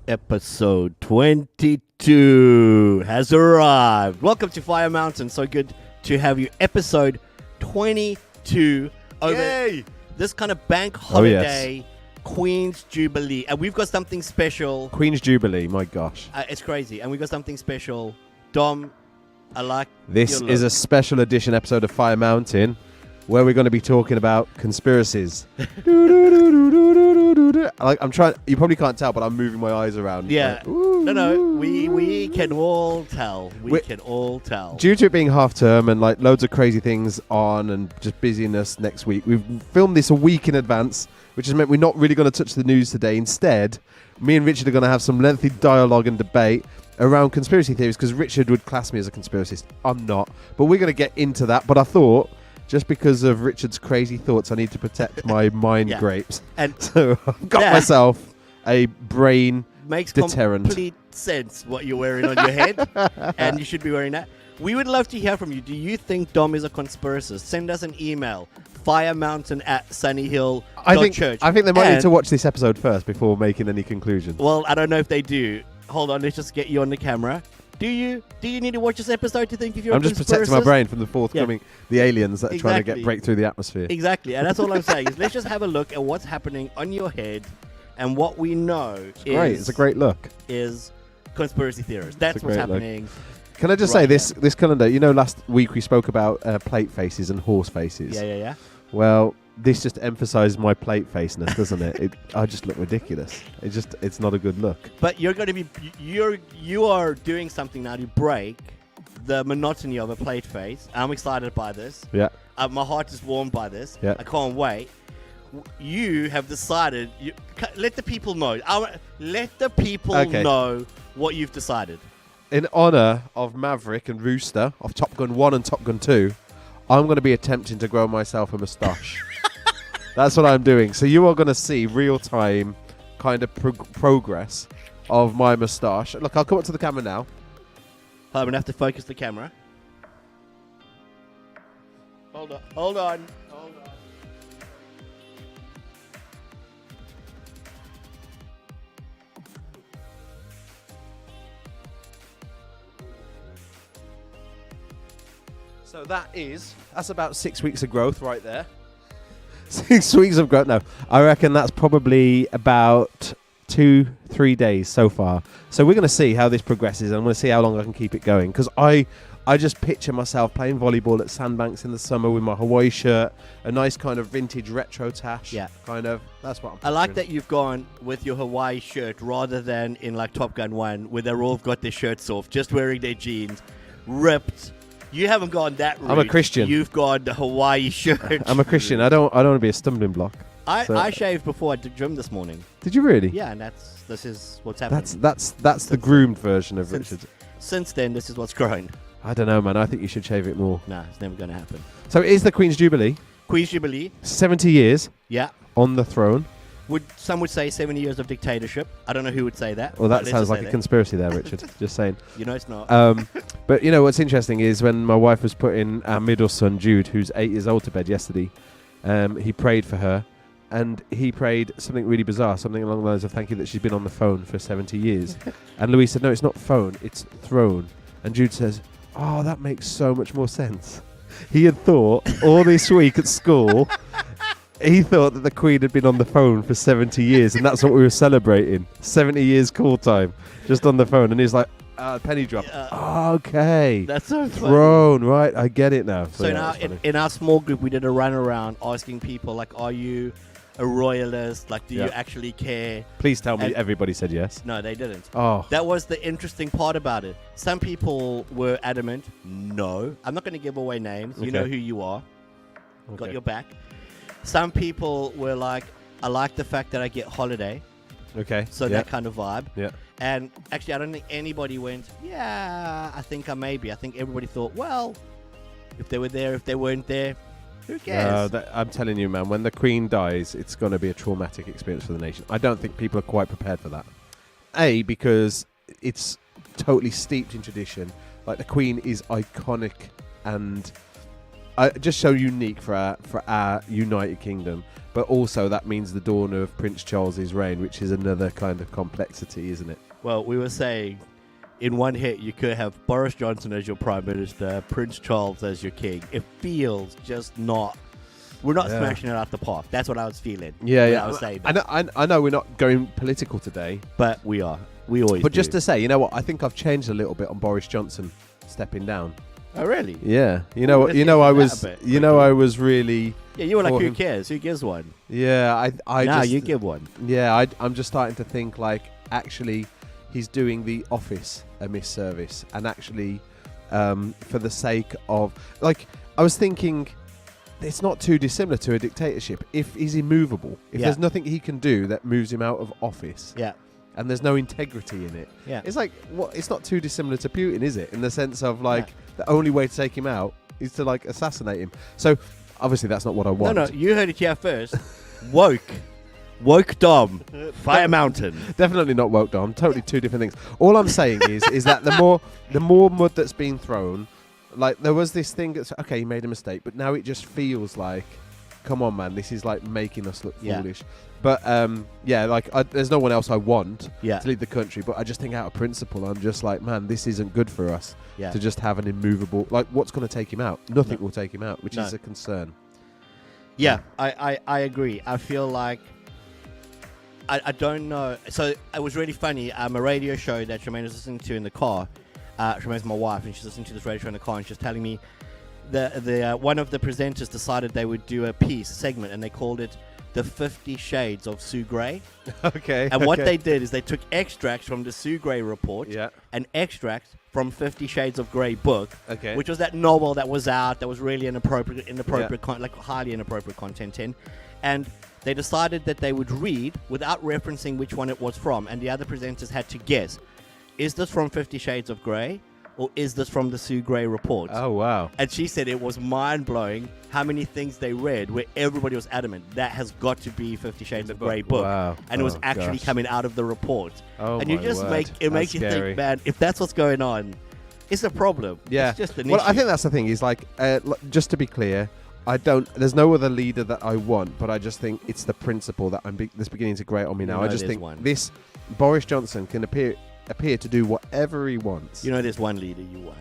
Episode 22 has arrived. Welcome to Fire Mountain. So good to have you. Episode 22 over Yay! this kind of bank holiday, Queen's Jubilee. And we've got something special. Queen's Jubilee, my gosh. It's crazy. And we've got something special. Dom, I like This your is a look. special edition episode of Fire Mountain where we're going to be talking about conspiracies. I'm trying. You probably can't tell, but I'm moving my eyes around. Yeah. Like, ooh, No. We can all tell. We can all tell. Due to it being half term and like loads of crazy things on and just busyness next week, we've filmed this a week in advance, which has meant we're not really going to touch the news today. Instead, me and Richard are going to have some lengthy dialogue and debate around conspiracy theories, because Richard would class me as a conspiracist. I'm not. But we're going to get into that. But I thought, just because of Richard's crazy thoughts, I need to protect my mind grapes. And so I've got myself a brain makes deterrent. Complete sense what you're wearing on your head, and you should be wearing that. We would love to hear from you. Do you think Dom is a conspiracist? Send us an email, firemountain@sunnyhill.church. I think they might need to watch this episode first before making any conclusions. Well, I don't know if they do. Hold on, let's just get you on the camera. Do you need to watch this episode to think if you're I'm a just protecting my conspiracist? brain from the forthcoming the aliens that are trying to Exactly. break through the atmosphere. Exactly, and that's all I'm saying. Is let's just have a look at what's happening on your head, and what we know Great, it's a great look. is conspiracy theories. That's a what's great look. happening. Can I just say this calendar? You know, last week we spoke about plate faces and horse faces. Yeah. Well, this just emphasised my plate faceness, doesn't it? I just look ridiculous. It's not a good look. But you're going to be you are doing something now to break the monotony of a plate face. I'm excited by this. Yeah. My heart is warmed by this. Yeah. I can't wait. You have decided. Let the people know. Let the people know what you've decided. In honour of Maverick and Rooster of Top Gun 1 and Top Gun 2, I'm going to be attempting to grow myself a moustache. That's what I'm doing. So you are going to see real-time kind of progress of my moustache. Look, I'll come up to the camera now. I'm going to have to focus the camera. Hold on. So that's about 6 weeks of growth right there. 6 weeks of growth. No, I reckon that's probably about 2-3 days so far. So we're going to see how this progresses, and I'm going to see how long I can keep it going. Because I just picture myself playing volleyball at sandbanks in the summer with my Hawaii shirt, a nice kind of vintage retro tash. Yeah. Kind of. That's what I'm I like picturing. that you've gone with your Hawaii shirt rather than in like Top Gun 1 where they're all got their shirts off, just wearing their jeans, ripped. You haven't gone that route. I'm a Christian. You've gone the Hawaii shirt. I'm a Christian. I don't want to be a stumbling block. I shaved before I did gym this morning. Did you really? Yeah, and this is what's happening. That's the groomed version of Richard. Since then, this is what's grown. I don't know, man. I think you should shave it more. No, it's never going to happen. So it is the Queen's Jubilee. Queen's Jubilee. 70 years Yeah. on the throne. Some would say 70 years of dictatorship. I don't know who would say that. Well, but that let's sounds just like say a that. conspiracy there, Richard. Just saying. You know it's not. But you know what's interesting is when my wife was putting our middle son, Jude, who's 8 years old, to bed yesterday, he prayed for her. And he prayed something really bizarre, something along the lines of thank you that she's been on the phone for 70 years. And Louise said, no, it's not phone, it's throne. And Jude says, oh, that makes so much more sense. He had thought all this week at school, he thought that the Queen had been on the phone for 70 years, and that's what we were celebrating. 70 years call time, just on the phone. And he's like, penny drop. Okay. That's so funny. Throne, right, I get it now. So now in our small group, we did a run around asking people, like, are you a royalist? Like, do you actually care? Please tell me everybody said yes. No, they didn't. Oh. That was the interesting part about it. Some people were adamant, no. I'm not going to give away names. You know who you are. Got your back. Some people were like, I like the fact that I get holiday. Okay. So that kind of vibe. Yeah. And actually, I don't think anybody went, yeah, I think I maybe. I think everybody thought, well, if they were there, if they weren't there, who cares? I'm telling you, man, when the Queen dies, it's going to be a traumatic experience for the nation. I don't think people are quite prepared for that. A, because it's totally steeped in tradition. Like, the Queen is iconic and just so unique for our United Kingdom. but also that means the dawn of Prince Charles's reign, which is another kind of complexity, isn't it? Well, we were saying in one hit you could have Boris Johnson as your prime minister, Prince Charles as your king. It feels just not. We're not smashing it out the park. That's what I was feeling. Yeah. I was saying I know we're not going political today, but we are. We always. But do. just to say, you know what? I think I've changed a little bit on Boris Johnson stepping down. Oh really? Yeah. You know what? I was really. Yeah, you were like, who cares? Who gives one? Yeah, I now just, you give one. Yeah, I'm just starting to think like actually he's doing the office a misservice, and actually for the sake of like I was thinking. It's not too dissimilar to a dictatorship. If he's immovable, if there's nothing he can do that moves him out of office, and there's no integrity in it, it's like what? It's not too dissimilar to Putin, is it? In the sense of like the only way to take him out is to like assassinate him. So obviously that's not what I want. No, you heard it here first. Woke Dom, Fire Mountain. Definitely not woke Dom. Totally two different things. All I'm saying is that the more mud that's been thrown. Like, there was this thing that's, okay, he made a mistake, but now it just feels like, come on, man, this is, like, making us look foolish. But, there's no one else I want to lead the country, but I just think out of principle, I'm just like, man, this isn't good for us to just have an immovable, like, what's going to take him out? Nothing will take him out, which is a concern. Yeah, I agree. I feel like, I don't know. So, it was really funny. A radio show that Tremaine was listening to in the car, Tremaine's my wife, and she's listening to this radio show in the car, and she's telling me the one of the presenters decided they would do a segment, and they called it the 50 Shades of Sue Gray. Okay. And what they did is they took extracts from the Sue Gray report and extracts from 50 Shades of Grey book, which was that novel that was out that was really inappropriate highly inappropriate content in, and they decided that they would read without referencing which one it was from, and the other presenters had to guess. Is this from 50 Shades of Grey, or is this from the Sue Gray report? Oh, wow. And she said it was mind-blowing how many things they read where everybody was adamant that has got to be 50 Shades of Grey book. Wow. And it was actually coming out of the report. Oh, and you just makes you think, man, if that's what's going on, it's a problem. Yeah. It's just an issue. I think that's the thing, is like, just to be clear, there's no other leader that I want, but I just think it's the principle that that's beginning to grate on me now. I just think this Boris Johnson can appear to do whatever he wants. You know, there's one leader you want.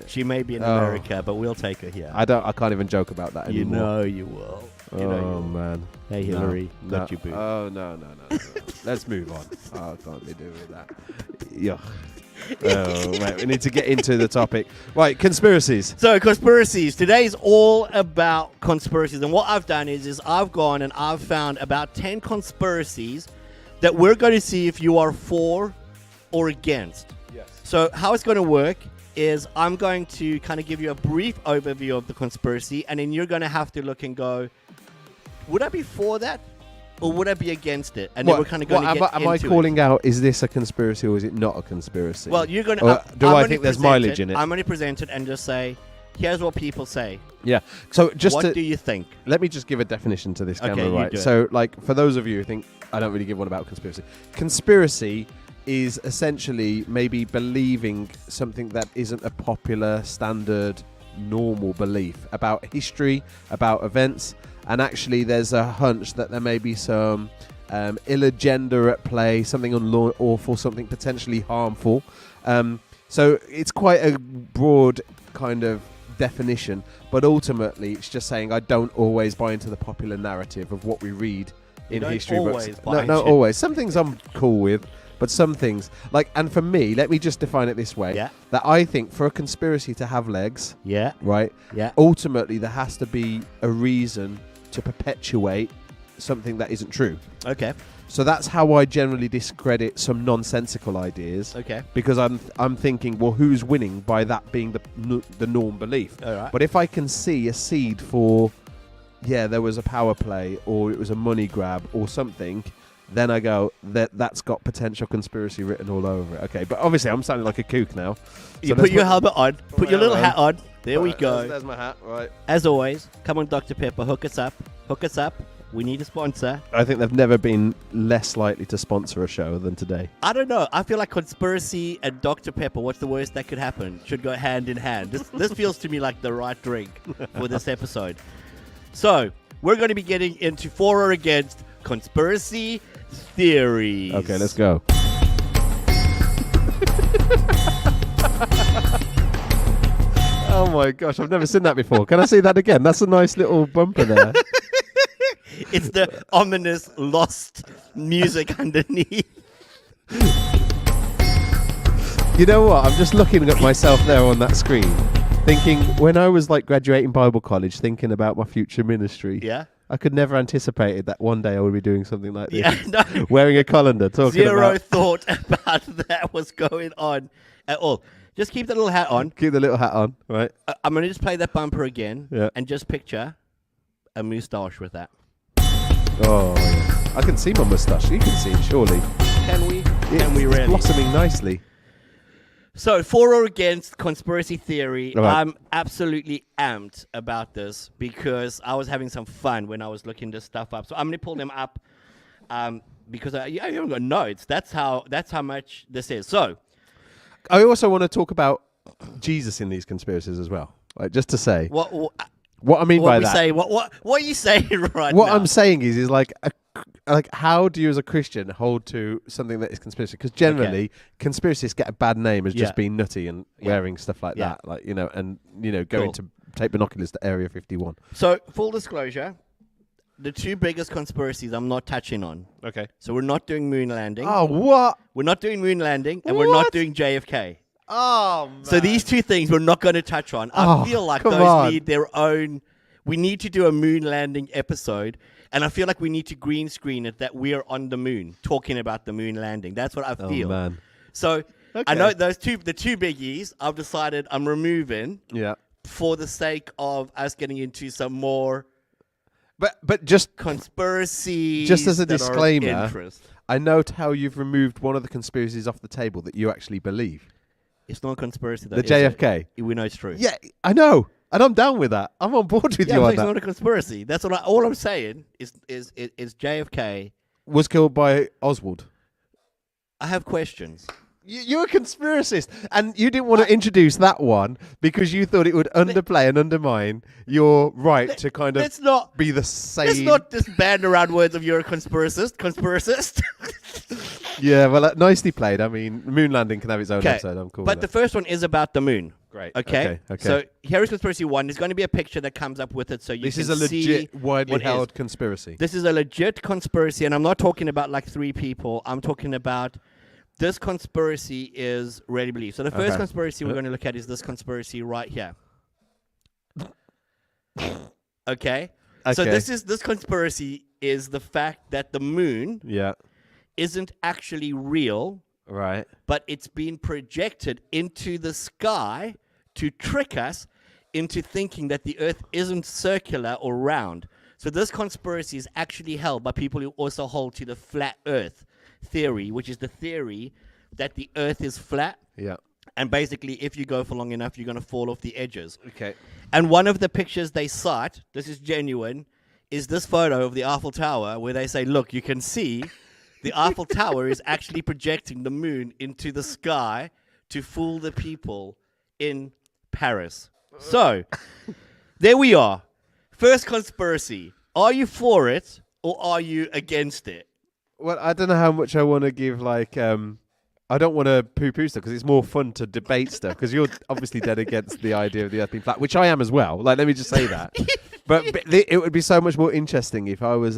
She may be in America, but we'll take her here. I can't even joke about that anymore. You know you will. Man. Hey, Hillary. Got you, boo. Oh, no. Let's move on. I can't be doing that. Yuck. Oh, right. We need to get into the topic. Right, conspiracies. So, conspiracies. Today's all about conspiracies. And what I've done is I've gone and I've found about 10 conspiracies that we're going to see if you are for or against. Yes. So how it's going to work is I'm going to kind of give you a brief overview of the conspiracy, and then you're going to have to look and go, would I be for that, or would I be against it? And then we're kind of going to get am I calling out, is this a conspiracy or is it not a conspiracy? Well, you're going to... I think there's mileage in it? I'm going to present it and just say, here's what people say. Yeah. So what do you think? Let me just give a definition to this camera, okay, right? So, like, for those of you who think I don't really give one about conspiracy. Conspiracy is essentially maybe believing something that isn't a popular, standard, normal belief about history, about events, and actually there's a hunch that there may be some ill agenda at play, something unlawful, something potentially harmful. So it's quite a broad kind of definition, but ultimately it's just saying I don't always buy into the popular narrative of what we read in history books. Not always. Some things I'm cool with, but some things, like, and for me, let me just define it this way, that I think for a conspiracy to have legs, right, ultimately there has to be a reason to perpetuate something that isn't true. Okay. So that's how I generally discredit some nonsensical ideas. Okay. Because I'm thinking, well, who's winning by that being the norm belief? All right. But if I can see a seed for, there was a power play or it was a money grab or something, then I go, that's got potential conspiracy written all over it. Okay, but obviously I'm sounding like a kook now. You put your helmet on, put your little hat on. There we go. There's my hat, right. As always, come on, Dr. Pepper, hook us up. We need a sponsor. I think they've never been less likely to sponsor a show than today. I don't know. I feel like conspiracy and Dr. Pepper, what's the worst that could happen, should go hand in hand. This feels to me like the right drink for this episode. So, we're going to be getting into for or against conspiracy theories. Okay, let's go. Oh my gosh, I've never seen that before. Can I see that again? That's a nice little bumper there. It's the ominous lost music underneath. You know what? I'm just looking at myself there on that screen, thinking when I was like graduating Bible college, thinking about my future ministry. Yeah. I could never anticipated that one day I would be doing something like this. Yeah, no. Wearing a colander, talking Zero about... thought about that was going on at all. Just keep the little hat on. Keep the little hat on, right? I'm going to just play that bumper again. Yeah. And just picture a moustache with that. Oh, yeah. I can see my moustache. You can see it, surely. Can we? Yeah, Can we it's really? blossoming nicely. So, for or against conspiracy theory, All right. I'm absolutely amped about this because I was having some fun when I was looking this stuff up. So I'm going to pull them up because I haven't got notes. That's how much this is. So, I also want to talk about Jesus in these conspiracies as well. Like, just to say what I mean by we that. say, what are you saying right What now? I'm saying is like how do you as a Christian hold to something that is conspiracy? Because generally conspiracists get a bad name as just being nutty and wearing stuff like that, like and going to take binoculars to Area 51. So, full disclosure, the two biggest conspiracies I'm not touching on. Okay. So we're not doing moon landing. Oh, what? We're not doing moon landing, and we're not doing JFK. Oh, man. So these two things we're not going to touch on. I feel like those need their own. We need to do a moon landing episode, and I feel like we need to green screen it that we're on the moon talking about the moon landing. That's what I feel. Oh, man. So I know the two biggies I've decided I'm removing for the sake of us getting into some more But just conspiracies. just as a that are of disclaimer, interest. I note how you've removed one of the conspiracies off the table that you actually believe. It's not a conspiracy, though. The JFK. We know it's true. Yeah, I know. And I'm down with that. I'm on board with you on it's that. not a conspiracy. That's what all I'm saying is JFK Was killed by Oswald. I have questions. You're a conspiracist, and you didn't want to introduce that one because you thought it would underplay and undermine your right to kind of be the same. Let's not just band around words of you're a conspiracist. Yeah, well, nicely played. I mean, moon landing can have its own episode. I'm cool. But the first one is about the moon. Great. Okay. So here is conspiracy one. There's going to be a picture that comes up with it, so you this can is a see legit, widely held conspiracy. This is a legit conspiracy, and I'm not talking about like three people. I'm talking about this conspiracy is really believed. So the first conspiracy we're going to look at is this conspiracy right here. Okay. So this conspiracy is the fact that the moon isn't actually real. Right. But it's been projected into the sky to trick us into thinking that the Earth isn't circular or round. So this conspiracy is actually held by people who also hold to the flat Earth theory, which is the theory that the Earth is flat. Yeah. And basically, if you go for long enough, you're going to fall off the edges. Okay. And one of the pictures they cite, this is genuine, is this photo of the Eiffel Tower where they say, look, you can see the Eiffel Tower is actually projecting the moon into the sky to fool the people in Paris. So, there we are. First conspiracy. Are you for it or are you against it? Well, I don't know how much I want to give, like, I don't want to poo-poo stuff because it's more fun to debate stuff because you're obviously dead against the idea of the Earth being flat, which I am as well. Like, let me just say that. but it would be so much more interesting if I was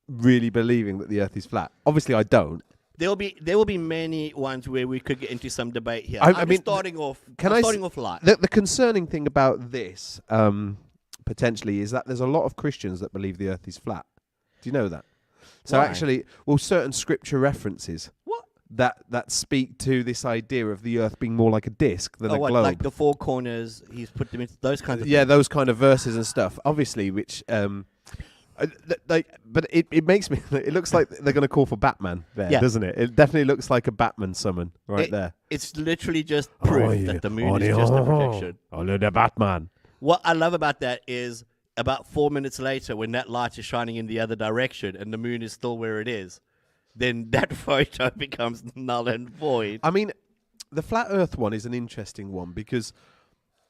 really believing that the Earth is flat. Obviously, I don't. There will be many ones where we could get into some debate here. I mean, starting off light. The concerning thing about this potentially is that there's a lot of Christians that believe the Earth is flat. Do you know that? So Why? actually, certain scripture references that speak to this idea of the Earth being more like a disc than a globe. Like the four corners, he's put them into those kinds of things. things. Those kind of verses and stuff. Obviously, which but it makes me. It looks like they're going to call for Batman there, doesn't it? It definitely looks like a Batman summon there. It's literally just proof that the moon is just a projection. Only the Batman. What I love about that is about 4 minutes later, when that light is shining in the other direction and the moon is still where it is, then that photo becomes null and void. I mean, the flat Earth one is an interesting one because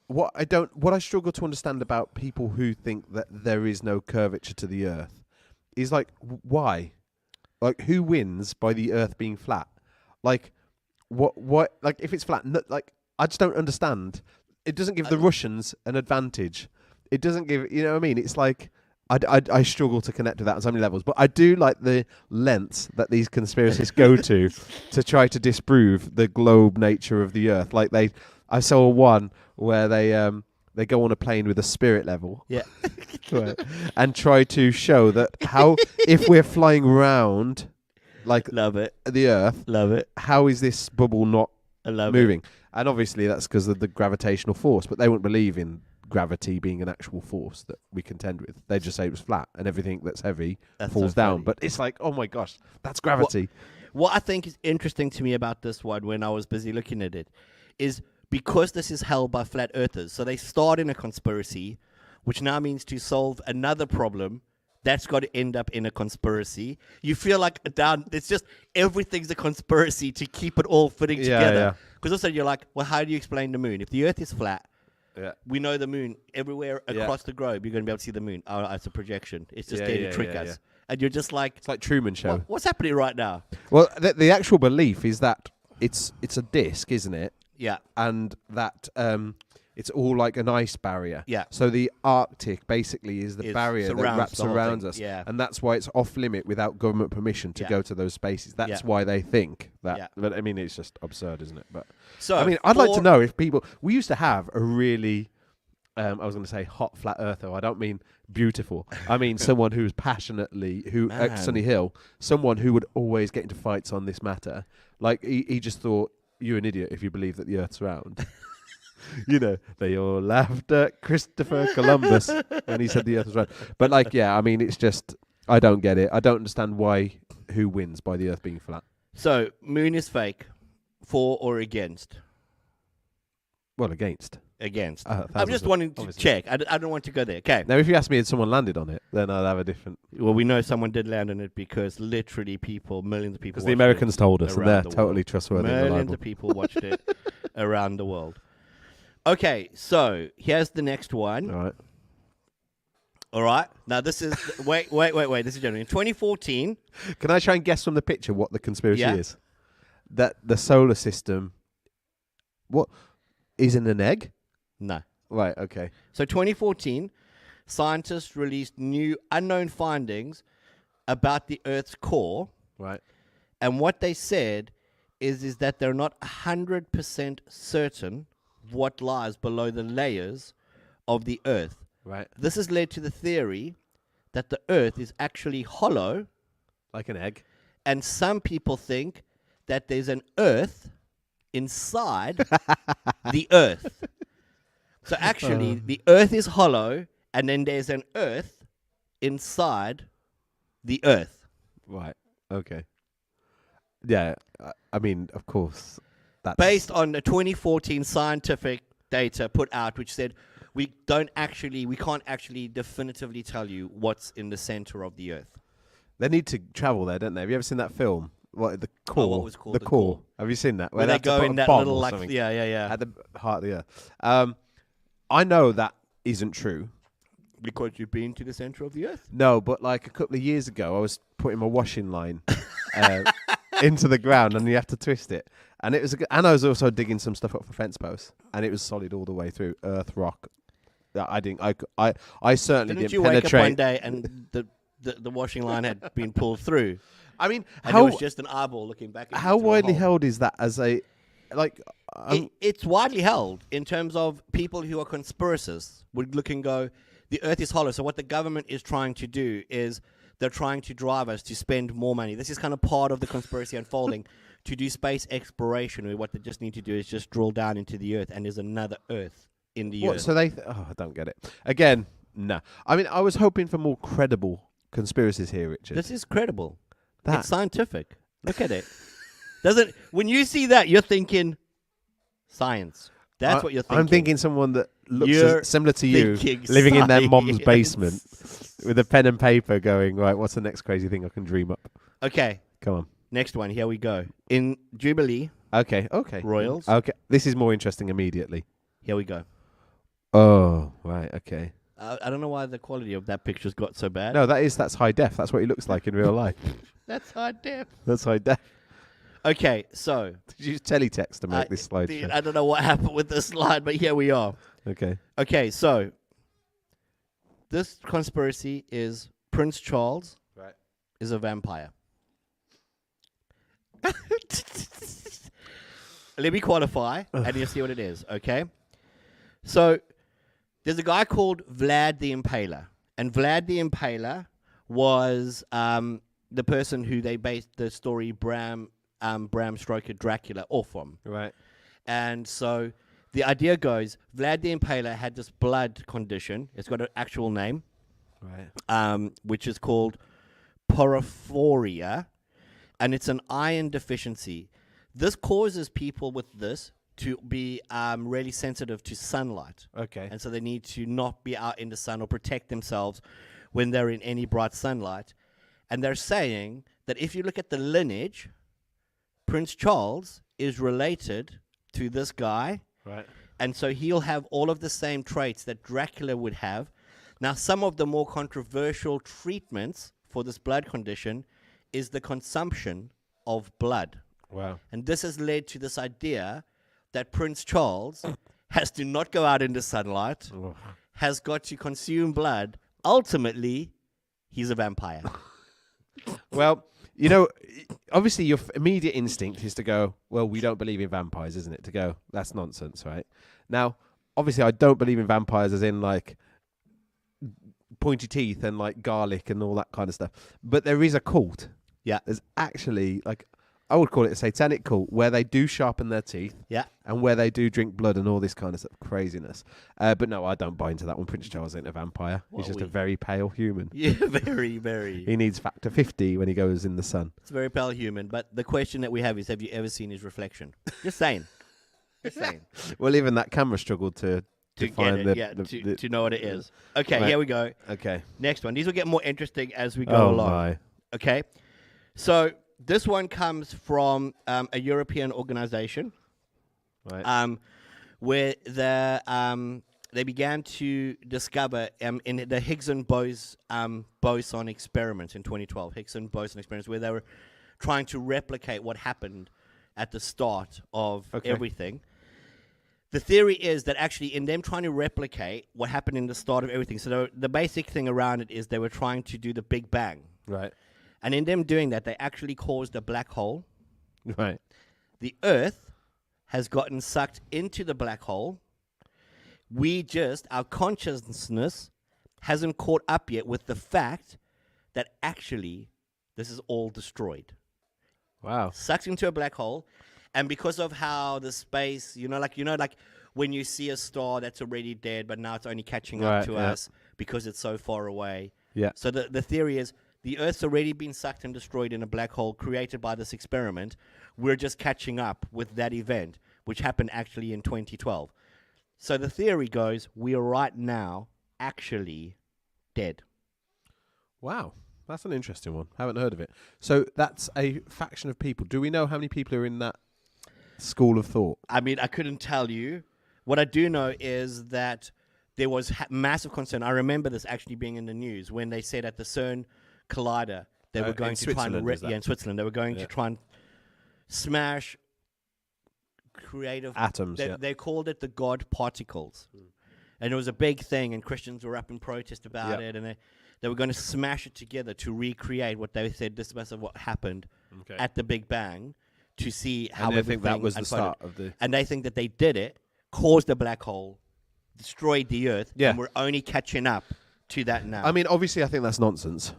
what I struggle to understand about people who think that there is no curvature to the Earth is like, why? Like, who wins by the Earth being flat? Like, what? Like, if it's flat, like, I just don't understand. It doesn't give the Russians an advantage. It doesn't give, you know what I mean? It's like, I struggle to connect with that on so many levels. But I do like the lengths that these conspiracists go to try to disprove the globe nature of the Earth. Like, I saw one where they go on a plane with a spirit level. Yeah. Right, and try to show that how, if we're flying round, like, love it, the Earth, love it, how is this bubble not moving? It. And obviously that's because of the gravitational force, but they wouldn't believe in gravity being an actual force that we contend with. They just say it was flat, and everything that's heavy falls down. But it's like, oh my gosh, that's gravity. What I think is interesting to me about this one, when I was busy looking at it, is because this is held by flat earthers. So they start in a conspiracy, which now means to solve another problem that's got to end up in a conspiracy. You feel like it's just everything's a conspiracy to keep it all fitting together. Because also you're like, well, how do you explain the moon? If the Earth is flat, we know the moon everywhere across the globe. You're going to be able to see the moon. Oh, it's a projection. It's just there to trick us. And you're just like, it's like Truman Show. What's happening right now? Well, the actual belief is that it's a disc, isn't it? Yeah. And that it's all like an ice barrier. Yeah. So the Arctic basically is the barrier that wraps around us. Yeah. And that's why it's off limit without government permission to go to those spaces. That's why they think that. Yeah. But I mean, it's just absurd, isn't it? But so I mean, I'd like to know if people. We used to have a really, I was going to say hot flat earther. I don't mean beautiful. I mean someone who's passionately at Sunny Hill, someone who would always get into fights on this matter. Like he just thought, you're an idiot if you believe that the Earth's round. You know, they all laughed at Christopher Columbus when he said the Earth was round. But like, I mean, it's just, I don't get it. I don't understand who wins by the Earth being flat. So, moon is fake, for or against? Well, against. I'm just wanting to check. I don't want to go there. Okay. Now, if you ask me if someone landed on it, then I'd have a different. Well, we know someone did land on it because literally millions of people. Because the Americans told us, and they're totally trustworthy. Millions of people watched it around the world. Okay, so here's the next one. All right. Now this is wait. This is general. In 2014. Can I try and guess from the picture what the conspiracy is? That the solar system, what, is in an egg? No. Right. Okay. So 2014, scientists released new unknown findings about the Earth's core. Right. And what they said is that they're not 100% certain what lies below the layers of the Earth. Right. This has led to the theory that the Earth is actually hollow. Like an egg. And some people think that there's an Earth inside the Earth. So actually, the Earth is hollow, and then there's an Earth inside the Earth. Right. Okay. Yeah. I mean, of course. That's based on the 2014 scientific data put out, which said we can't actually definitively tell you what's in the center of the Earth. They need to travel there, don't they? Have you ever seen that film? The Core. What was called the Core. Have you seen that? Where they go in that little like at the heart of the Earth. I know that isn't true. Because you've been to the center of the Earth? No, but like a couple of years ago, I was putting my washing line into the ground, and you have to twist it. And and I was also digging some stuff up for fence posts, and it was solid all the way through, earth, rock. I certainly didn't you penetrate. Wake up one day and the washing line had been pulled through? I mean, and it was just an eyeball looking back at you. How widely held is that as a like? It's widely held in terms of people who are conspiracists would look and go, the Earth is hollow. So what the government is trying to do is they're trying to drive us to spend more money. This is kind of part of the conspiracy unfolding. To do space exploration, where what they just need to do is just drill down into the Earth, and there's another Earth in the Earth. So I don't get it. Again, no. I mean, I was hoping for more credible conspiracies here, Richard. This is credible. It's scientific. Look at it. When you see that, you're thinking science. That's what you're thinking. I'm thinking someone that looks similar to you, living in their mom's basement with a pen and paper going, right, what's the next crazy thing I can dream up? Okay. Come on. Next one. Here we go. In Jubilee. Okay. Royals. Okay. This is more interesting immediately. Here we go. Oh, right, okay. I don't know why the quality of that picture's got so bad. No, that's high def. That's what he looks like in real life. That's high def. That's high def. Okay, so Did you use teletext to make this slide dude, show? I don't know what happened with this slide, but here we are. Okay. Okay, so this conspiracy is Prince Charles is a vampire. Let me qualify, and you'll see what it is, okay? So there's a guy called Vlad the Impaler, and Vlad the Impaler was the person who they based the story Bram Stoker Dracula off from. Right. And so the idea goes, Vlad the Impaler had this blood condition. It's got an actual name, Right. which is called porphyria, and it's an iron deficiency. This causes people with this to be really sensitive to sunlight. Okay. And so they need to not be out in the sun or protect themselves when they're in any bright sunlight. And they're saying that if you look at the lineage, Prince Charles is related to this guy. Right. And so he'll have all of the same traits that Dracula would have. Now, some of the more controversial treatments for this blood condition is the consumption of blood. Wow. And this has led to this idea that Prince Charles has to not go out into sunlight, has got to consume blood. Ultimately, he's a vampire. Well, obviously your immediate instinct is to go, well, we don't believe in vampires, isn't it? To go, that's nonsense, right? Now, obviously I don't believe in vampires as in like pointy teeth and like garlic and all that kind of stuff. But there is a cult. Yeah. There's actually like, I would call it a satanic cult where they do sharpen their teeth. Yeah. And where they do drink blood and all this kind of stuff, craziness. But no, I don't buy into that one. Prince Charles ain't a vampire. He's just a very pale human. Yeah, very, very. He needs factor 50 when he goes in the sun. It's a very pale human. But the question that we have is, have you ever seen his reflection? Just saying. Just saying. Well, even that camera struggled to find get it, to know what it is. Okay, Right. Here we go. Okay. Next one. These will get more interesting as we go along. My. Okay. So this one comes from a European organization. Right. Where they began to discover in the Higgs and boson experiments in 2012, Higgs and boson experiments, where they were trying to replicate what happened at the start of everything. The theory is that actually in them trying to replicate what happened in the start of everything, so the basic thing around it is they were trying to do the Big Bang. Right. And in them doing that, they actually caused a black hole. Right. The Earth has gotten sucked into the black hole. Our consciousness hasn't caught up yet with the fact that actually this is all destroyed. Wow. Sucked into a black hole. And because of how the space, like when you see a star that's already dead, but now it's only catching up to us because it's so far away. Yeah. So the theory is the Earth's already been sucked and destroyed in a black hole created by this experiment. We're just catching up with that event, which happened actually in 2012. So the theory goes, we are right now actually dead. Wow. That's an interesting one. Haven't heard of it. So that's a faction of people. Do we know how many people are in that school of thought? I mean, I couldn't tell you. What I do know is that there was massive concern. I remember this actually being in the news when they said at the CERN Collider they were going to try and in Switzerland they were going to try and smash creative atoms. They called it the God particles, and it was a big thing. And Christians were up in protest about it, and they were going to smash it together to recreate what they said this was what happened at the Big Bang to see how and everything think that was unfolded. The start of the. And they think that they did it, caused a black hole, destroyed the Earth, and we're only catching up to that now. I mean, obviously, I think that's nonsense.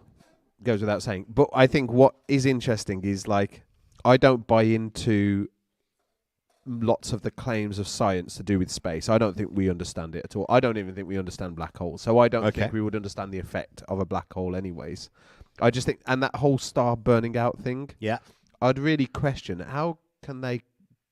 Goes without saying. But I think what is interesting is, like, I don't buy into lots of the claims of science to do with space. I don't think we understand it at all. I don't even think we understand black holes. So I don't think we would understand the effect of a black hole anyways. I just think, and that whole star burning out thing, I'd really question how can they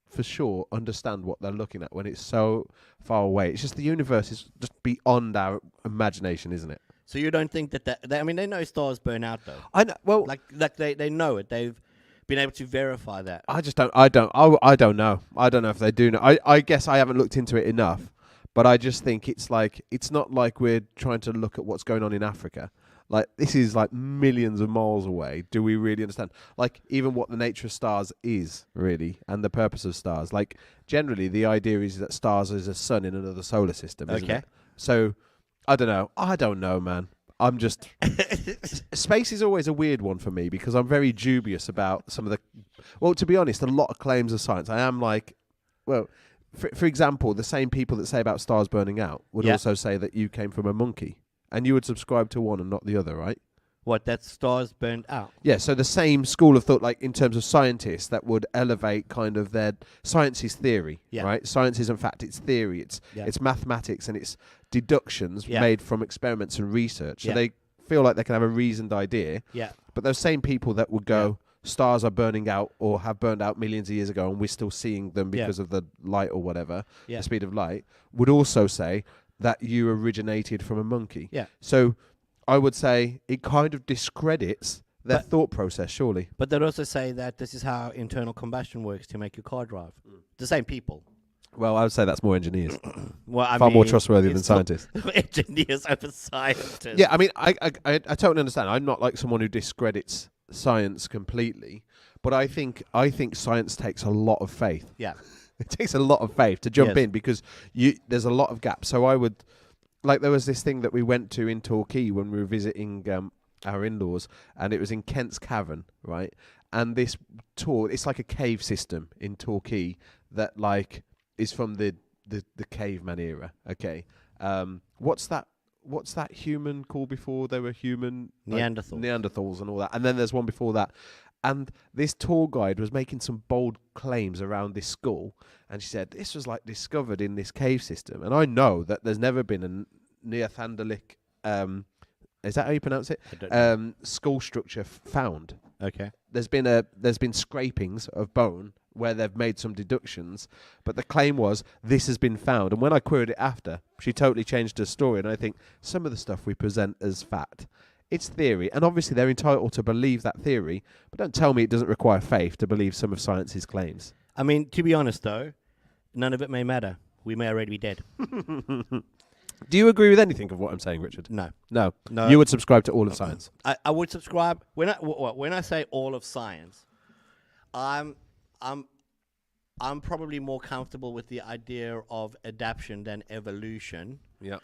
for sure understand what they're looking at when it's so far away. It's just the universe is just beyond our imagination, isn't it? So you don't think that I mean, they know stars burn out, though. I know. Well, like they know it. They've been able to verify that. I just don't. I don't know. I don't know if they do know. I guess I haven't looked into it enough. But I just think it's not like we're trying to look at what's going on in Africa. Like, this is like millions of miles away. Do we really understand? Like, even what the nature of stars is, really, and the purpose of stars. Like, generally, the idea is that stars is a sun in another solar system, isn't it? So, I don't know, man. I'm just... Space is always a weird one for me because I'm very dubious about some of the... Well, to be honest, a lot of claims of science, I am like... Well, for example, the same people that say about stars burning out would also say that you came from a monkey. And you would subscribe to one and not the other, right? What, that stars burned out? Yeah, so the same school of thought, like in terms of scientists, that would elevate kind of their... Science is theory, right? Science isn't fact, it's theory. It's mathematics and it's deductions made from experiments and research. So they feel like they can have a reasoned idea. Yeah. But those same people that would go, stars are burning out or have burned out millions of years ago and we're still seeing them because of the light or whatever, the speed of light, would also say... that you originated from a monkey. Yeah. So I would say it kind of discredits their thought process, surely. But they'd also say that this is how internal combustion works to make your car drive. The same people. Well, I would say that's more engineers. Well, far more trustworthy than scientists. Engineers over scientists. Yeah, I mean, I totally understand. I'm not like someone who discredits science completely, but I think science takes a lot of faith. Yeah. It takes a lot of faith to jump in because there's a lot of gaps. So I would, like, there was this thing that we went to in Torquay when we were visiting our in-laws, and it was in Kent's Cavern, right? And this tour, it's like a cave system in Torquay that like is from the caveman era. Okay, what's that human called before they were human? Neanderthals and all that. And then there's one before that. And this tour guide was making some bold claims around this skull. And she said, this was like discovered in this cave system. And I know that there's never been a Neanderthalic, is that how you pronounce it? I don't know. Skull structure found. Okay. There's been scrapings of bone where they've made some deductions. But the claim was, this has been found. And when I queried it after, she totally changed her story. And I think some of the stuff we present as fact, it's theory, and obviously they're entitled to believe that theory, but don't tell me it doesn't require faith to believe some of science's claims. I mean, to be honest, though, none of it may matter. We may already be dead. Do you agree with anything of what I'm saying, Richard? No. No. You would subscribe to all of science? I would subscribe. When I say all of science, I'm probably more comfortable with the idea of adaptation than evolution. Yeah.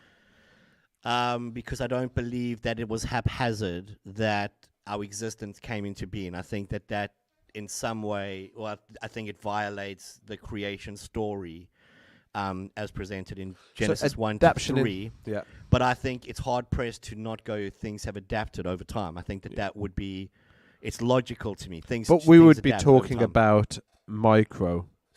Because I don't believe that it was haphazard that our existence came into being. I think that in some way, I think it violates the creation story as presented in Genesis 1 to 3. But I think it's hard-pressed to not go, things have adapted over time. I think that would be, it's logical to me. But we would be talking about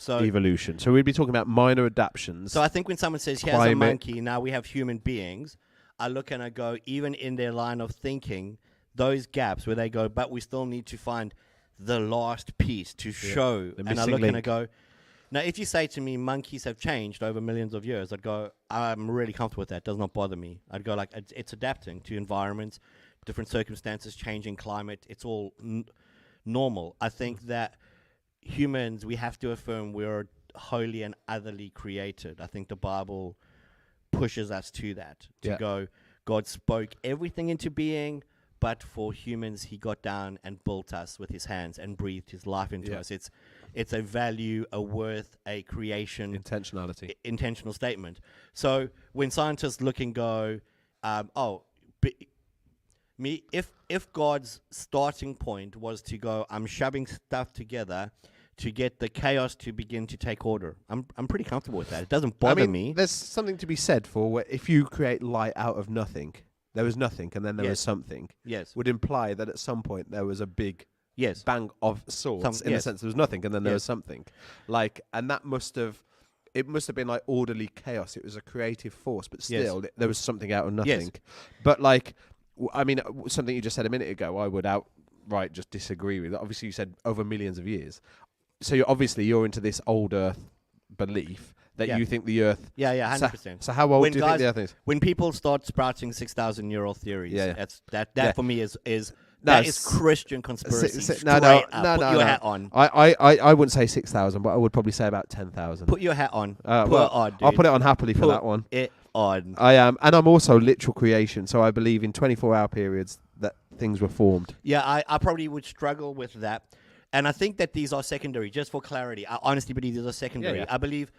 evolution. So we'd be talking about minor adaptations. So I think when someone says, here's a monkey, now we have human beings, I look and I go, even in their line of thinking, those gaps where they go, but we still need to find the last piece to show. And I look and I go, now if you say to me monkeys have changed over millions of years, I'd go, I'm really comfortable with that. It does not bother me. I'd go like, it's adapting to environments, different circumstances, changing climate. It's all normal. I think that humans, we have to affirm we're wholly and otherly created. I think the Bible pushes us to that, to go, God spoke everything into being, but for humans, he got down and built us with his hands and breathed his life into us. It's a value, a worth, a creation. Intentional statement. So when scientists look and go, if God's starting point was to go, I'm shoving stuff together to get the chaos to begin to take order. I'm pretty comfortable with that. It doesn't bother me. There's something to be said for where if you create light out of nothing, there was nothing and then there was something. Yes. Would imply that at some point there was a big bang of sorts in the sense there was nothing and then there was something. Like, and that must have been like orderly chaos. It was a creative force, but still there was something out of nothing. But like, I mean, something you just said a minute ago, I would outright just disagree with. Obviously you said over millions of years. So you're into this old Earth belief that you think the Earth... Yeah, 100%. So how old do you think the Earth is? When people start sprouting 6,000-year-old theories, that for me is That is Christian conspiracy. No, Put your hat on. I wouldn't say 6,000, but I would probably say about 10,000. Put your hat on. I'll put it on happily for that one. Put it on. I am, and I'm also literal creation, so I believe in 24-hour periods that things were formed. Yeah, I probably would struggle with that. And I think that these are secondary, just for clarity. I honestly believe these are secondary. Yeah. I believe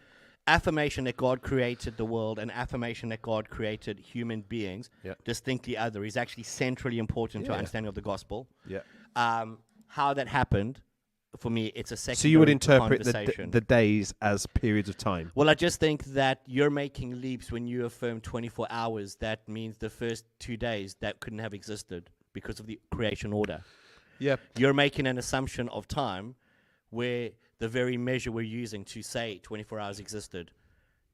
affirmation that God created the world and affirmation that God created human beings distinctly other is actually centrally important to understanding of the gospel. Yeah. How that happened, for me, it's a secondary So you would interpret conversation. the days as periods of time? Well, I just think that you're making leaps when you affirm 24 hours. That means the first 2 days that couldn't have existed because of the creation order. Yeah. You're making an assumption of time where the very measure we're using to say 24 hours existed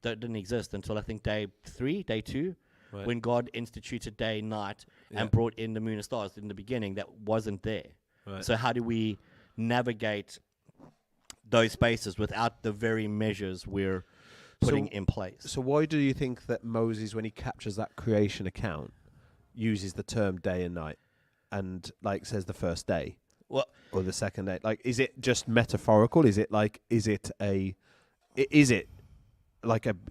that didn't exist until I think day 2, when God instituted day, night, and brought in the moon and stars in the beginning. That wasn't there. Right. So how do we navigate those spaces without the very measures we're putting in place? So why do you think that Moses, when he captures that creation account, uses the term day and night and like says the first day? Well, or the second day? Like, is it just metaphorical? Is it like a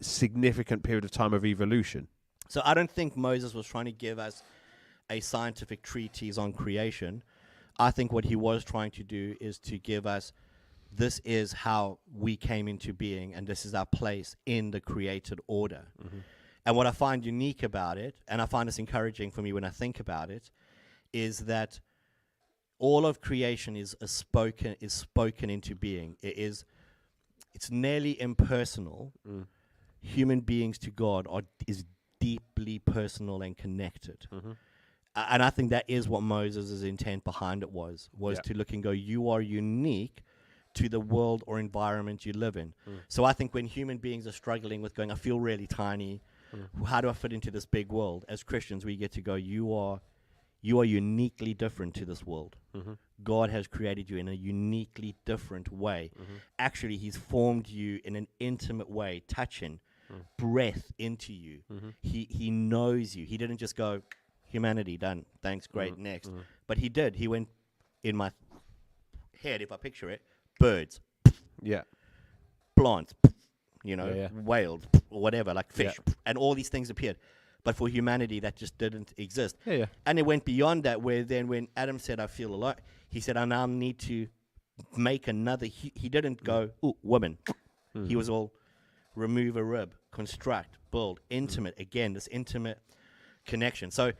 significant period of time of evolution? So I don't think Moses was trying to give us a scientific treatise on creation. I think what he was trying to do is to give us, this is how we came into being, and this is our place in the created order. Mm-hmm. And what I find unique about it, and I find this encouraging for me when I think about it, is that all of creation is spoken into being. It's nearly impersonal. Human beings to God is deeply personal and connected. Mm-hmm. And I think that is what Moses' intent behind it was to look and go, you are unique to the world or environment you live in. So I think when human beings are struggling with going, I feel really tiny, how do I fit into this big world? As Christians, we get to go, you are uniquely different to this world. Mm-hmm. God has created you in a uniquely different way. Mm-hmm. Actually, he's formed you in an intimate way, touching breath into you. Mm-hmm. He knows you. He didn't just go, humanity, done. Thanks, great, next. Mm-hmm. But he did. He went in my head, if I picture it, birds. Yeah. Plants, whales, or whatever, like fish. And all these things appeared. But for humanity, that just didn't exist. Yeah. And it went beyond that, where then when Adam said, I feel alone, he said, I now need to make another. He didn't go, ooh, woman. He was all, remove a rib, construct, build, intimate. Again, this intimate connection. So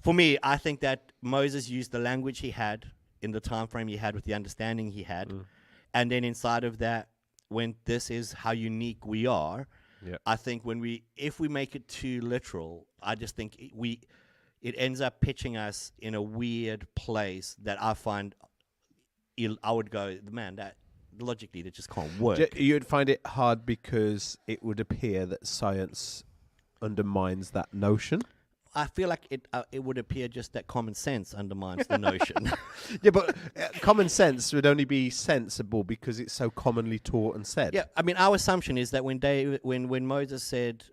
for me, I think that Moses used the language he had in the time frame he had with the understanding he had. And then inside of that, when this is how unique we are, I think if we make it too literal, I just think it ends up pitching us in a weird place that I find I would go, man, that logically that just can't work. You'd find it hard because it would appear that science undermines that notion. I feel like it would appear just that common sense undermines the notion. Yeah, but common sense would only be sensible because it's so commonly taught and said. Yeah, I mean, our assumption is that when Moses said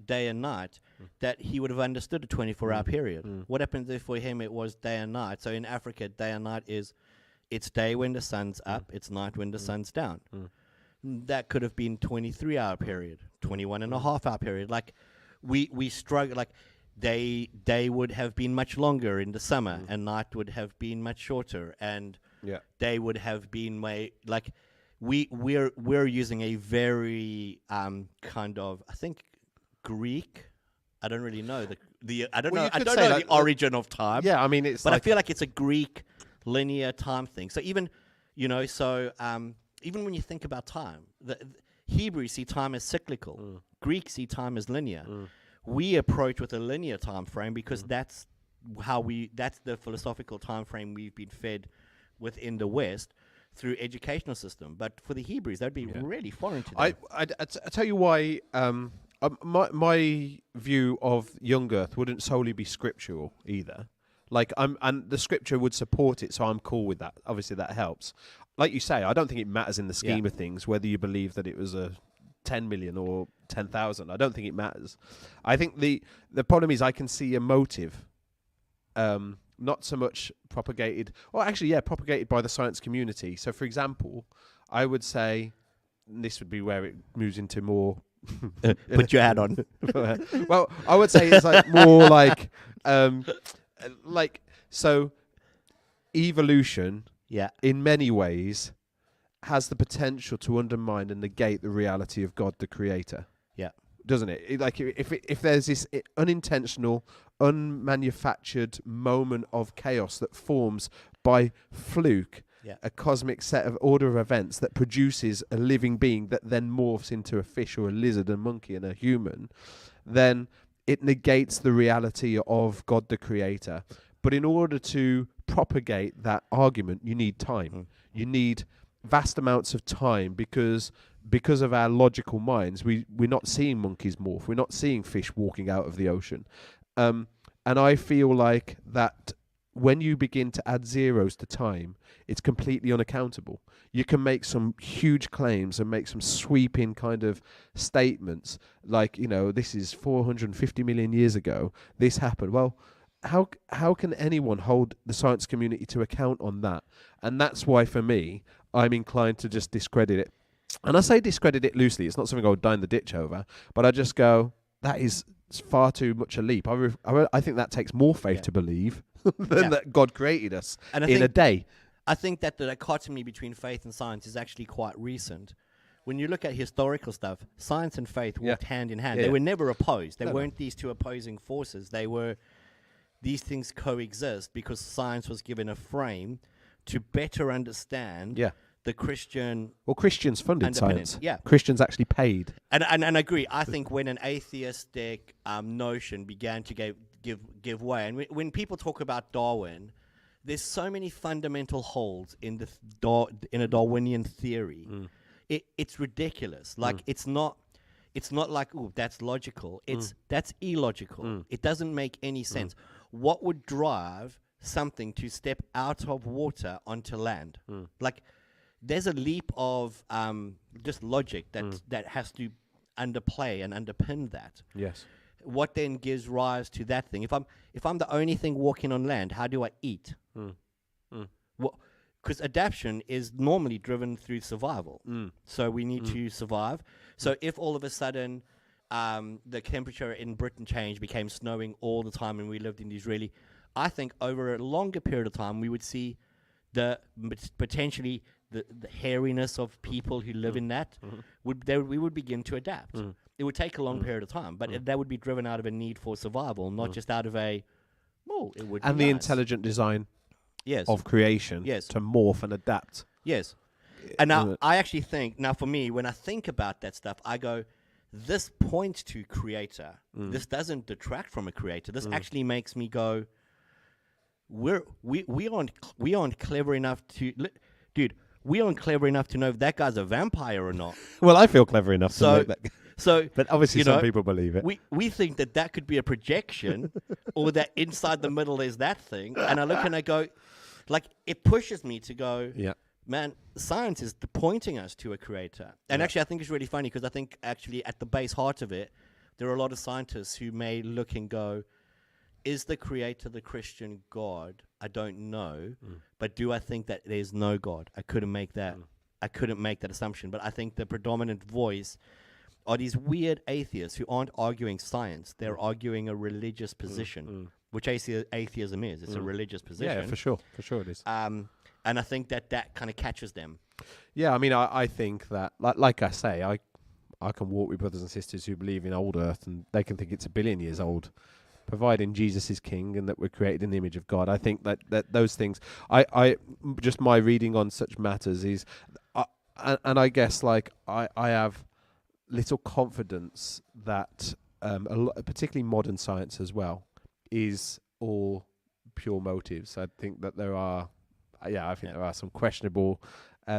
day and night, that he would have understood a 24-hour period. What happens if for him it was day and night? So in Africa, day and night it's day when the sun's up, it's night when the sun's down. That could have been 23-hour period, 21.5-hour period. Like we struggle, like day would have been much longer in the summer and night would have been much shorter, and day would have been like we're using a very kind of, I think, Greek. I don't really know I don't know the origin of time. Yeah, I mean I feel like it's a Greek linear time thing. So even even when you think about time, the Hebrews see time as cyclical. Greeks see time as linear. We approach with a linear time frame because that's the philosophical time frame we've been fed within the West through educational system. But for the Hebrews, that'd be really foreign to them. I tell you why. My view of young Earth wouldn't solely be scriptural either. And the scripture would support it, so I'm cool with that. Obviously, that helps. Like you say, I don't think it matters in the scheme of things whether you believe that it was a 10 million or 10,000. I don't think it matters. I think the problem is I can see a motive not so much propagated, or actually, propagated by the science community. So, for example, I would say, and this would be where it moves into more. Put your hat on. Well, I would say it's like more like so. Evolution, in many ways, has the potential to undermine and negate the reality of God, the Creator. Yeah, doesn't it? If there's this unintentional, unmanufactured moment of chaos that forms by fluke, a cosmic set of order of events that produces a living being that then morphs into a fish or a lizard, a monkey, and a human, then it negates the reality of God, the Creator. But in order to propagate that argument, you need time. You need vast amounts of time because of our logical minds. We're not seeing monkeys morph. We're not seeing fish walking out of the ocean. And I feel like that when you begin to add zeros to time, it's completely unaccountable. You can make some huge claims and make some sweeping kind of statements like, this is 450 million years ago, this happened. Well, how can anyone hold the science community to account on that? And that's why, for me, I'm inclined to just discredit it. And I say discredit it loosely. It's not something I would die in the ditch over. But I just go, that is far too much a leap. I think that takes more faith to believe than that God created us in a day. I think that the dichotomy between faith and science is actually quite recent. When you look at historical stuff, science and faith walked hand in hand. They were never opposed. They weren't these two opposing forces. These things coexist because science was given a frame to better understand the Christian. Well, Christians funded science. Yeah, Christians actually paid. And I agree. I think when an atheistic notion began to give way, and when people talk about Darwin, there's so many fundamental holes in in a Darwinian theory. It's ridiculous. Like it's not like, oh, that's logical. That's illogical. It doesn't make any sense. What would drive something to step out of water onto land? Like, there's a leap of just logic that has to underplay and underpin that. Yes. What then gives rise to that thing? If I'm the only thing walking on land, how do I eat? Well, because adaptation is normally driven through survival. So we need to survive. So if all of a sudden the temperature in Britain changed, became snowing all the time, and we lived in these I think over a longer period of time, we would see potentially the hairiness of people who live in that. We would begin to adapt. It would take a long period of time, but that would be driven out of a need for survival, not just out of it would. And the intelligent design of creation to morph and adapt. Yes. And now I actually think, for me, when I think about that stuff, I go, this points to creator. This doesn't detract from a creator. This actually makes me go, we aren't clever enough to, dude. We aren't clever enough to know if that guy's a vampire or not. Well, I feel clever enough to know that. So, but obviously, some people believe it. We think that could be a projection, or that inside the middle is that thing. And I look and I go, like, it pushes me to go, man, science is pointing us to a creator. And actually, I think it's really funny because I think actually at the base heart of it, there are a lot of scientists who may look and go, is the creator the Christian God? I don't know. But do I think that there's no God? I couldn't make that. I couldn't make that assumption. But I think the predominant voice are these weird atheists who aren't arguing science. They're arguing a religious position, which atheism is. It's a religious position. Yeah, for sure. For sure it is. And I think that kind of catches them. Yeah, I mean, I think that, like I say, I can walk with brothers and sisters who believe in old earth, and they can think it's 1 billion years old, providing Jesus is king and that we're created in the image of God. I think that those things, I just my reading on such matters is, and I guess like I have little confidence that particularly modern science as well is all pure motives. I think that there are, there are some questionable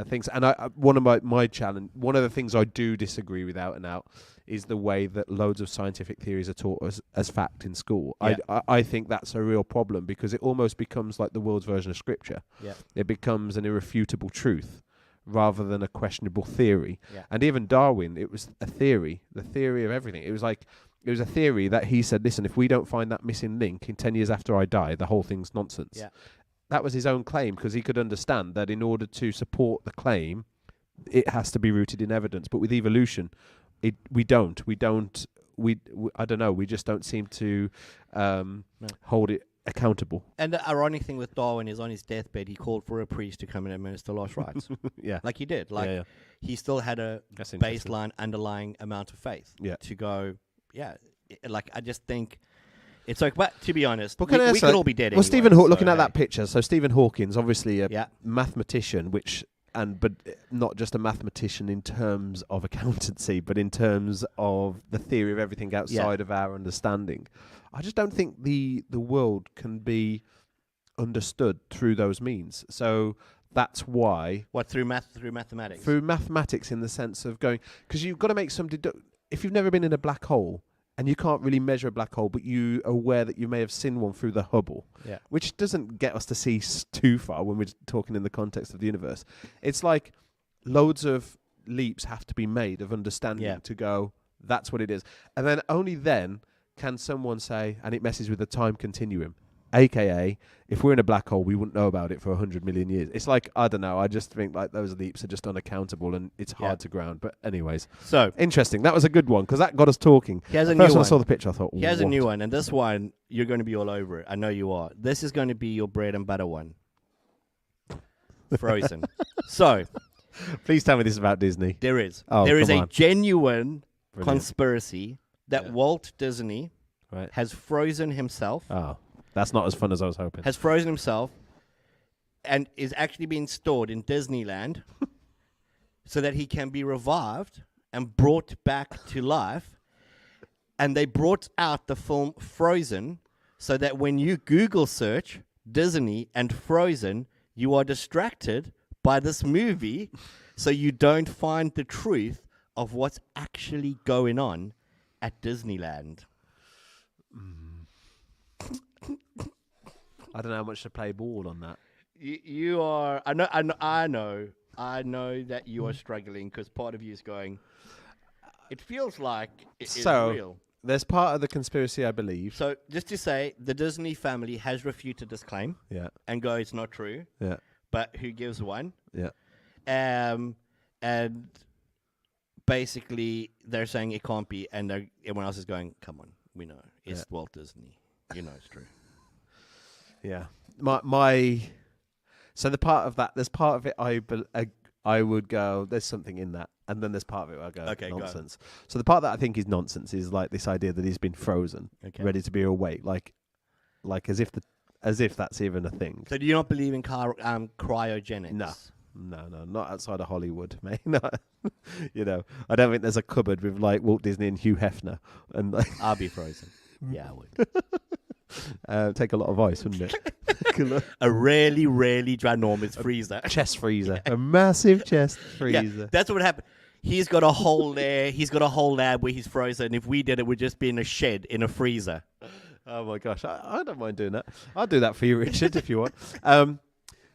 things. And one of my challenge, one of the things I do disagree with out and out is the way that loads of scientific theories are taught as fact in school. Yeah. I think that's a real problem because it almost becomes like the world's version of scripture. Yeah. It becomes an irrefutable truth rather than a questionable theory. Yeah. And even Darwin, it was a theory, the theory of everything. It was like it was a theory that he said, listen, if we don't find that missing link in 10 years after I die, the whole thing's nonsense. Yeah. That was his own claim, because he could understand that in order to support the claim, it has to be rooted in evidence. But with evolution, we don't. I don't know. We just don't seem to hold it accountable. And the ironic thing with Darwin is, on his deathbed, he called for a priest to come and administer last rites. Yeah. Like he did. Like he still had a baseline underlying amount of faith to go, like I just think it's like, but to be honest, we could all be dead anyway. Well, Stephen looking at that picture, so Stephen Hawking's obviously a mathematician, but not just a mathematician in terms of accountancy, but in terms of the theory of everything outside of our understanding. I just don't think the world can be understood through those means. So that's why... What, through mathematics? Through mathematics, in the sense of going... Because you've got to make some... if you've never been in a black hole, and you can't really measure a black hole, but you are aware that you may have seen one through the Hubble, which doesn't get us to see too far when we're talking in the context of the universe. It's like loads of leaps have to be made of understanding to go, that's what it is. And then only then can someone say, and it messes with the time continuum, AKA, if we're in a black hole, we wouldn't know about it for 100 million years. It's like, I don't know, I just think like those leaps are just unaccountable, and it's hard to ground. But anyways, so interesting. That was a good one, because that got us talking. Here's a First new when one. I saw the picture, I thought, here's a new one, and this one, you're going to be all over it. I know you are. This is going to be your bread and butter one. Frozen. So, please tell me this is about Disney. there is. Oh, there is come a on. genuine Brilliant. conspiracy that Walt Disney has frozen himself. Oh, that's not as fun as I was hoping. Has frozen himself and is actually being stored in Disneyland so that he can be revived and brought back to life. And they brought out the film Frozen so that when you Google search Disney and Frozen, you are distracted by this movie so you don't find the truth of what's actually going on at Disneyland. I don't know how much to play ball on that. You are. I know that you are struggling because part of you is going. It feels like it is real. There's part of the conspiracy, I believe. So just to say, the Disney family has refuted this claim. Yeah. And go, it's not true. Yeah. But who gives one? Yeah. And basically they're saying it can't be, and everyone else is going, come on, we know it's Walt Disney. You know it's true. Yeah. So the part of that, there's part of it I would go, there's something in that, and then there's part of it where I go, okay, nonsense. So the part that I think is nonsense is like this idea that he's been frozen, ready to be awake, like as if that's even a thing. So do you not believe in cryogenics? No, not outside of Hollywood, mate. No. You know, I don't think there's a cupboard with like Walt Disney and Hugh Hefner, and like I'll be frozen. Yeah, I would. Take a lot of ice, wouldn't it? A really, really ginormous freezer. Chest freezer. A massive chest freezer. Yeah, that's what would happen. He's got a hole there. He's got a whole lab where he's frozen. If we did it, we'd just be in a shed in a freezer. Oh, my gosh. I don't mind doing that. I'll do that for you, Richard, if you want.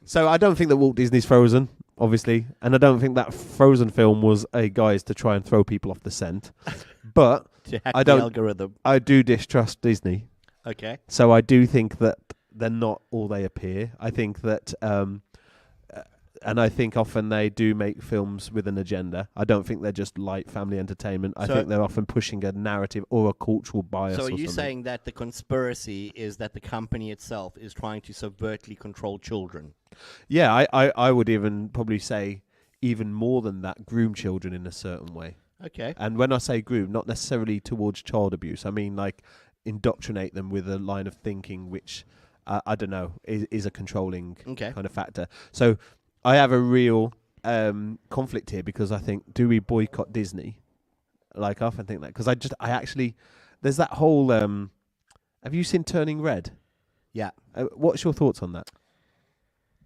So I don't think that Walt Disney's frozen, obviously. And I don't think that Frozen film was a guise to try and throw people off the scent. But to hack the algorithm. I do distrust Disney. Okay. So I do think that they're not all they appear. I think that, and I think often they do make films with an agenda. I don't think they're just light family entertainment. I think they're often pushing a narrative or a cultural bias. So are or you something. saying that the conspiracy is that the company itself is trying to subvertly control children? Yeah, I would even probably say even more than that, groom children in a certain way. Okay. And when I say groom, not necessarily towards child abuse. I mean like indoctrinate them with a line of thinking which, I don't know, is a controlling kind of factor. So I have a real conflict here because I think, do we boycott Disney? Like I often think that because I actually, there's that whole, have you seen Turning Red? Yeah. What's your thoughts on that?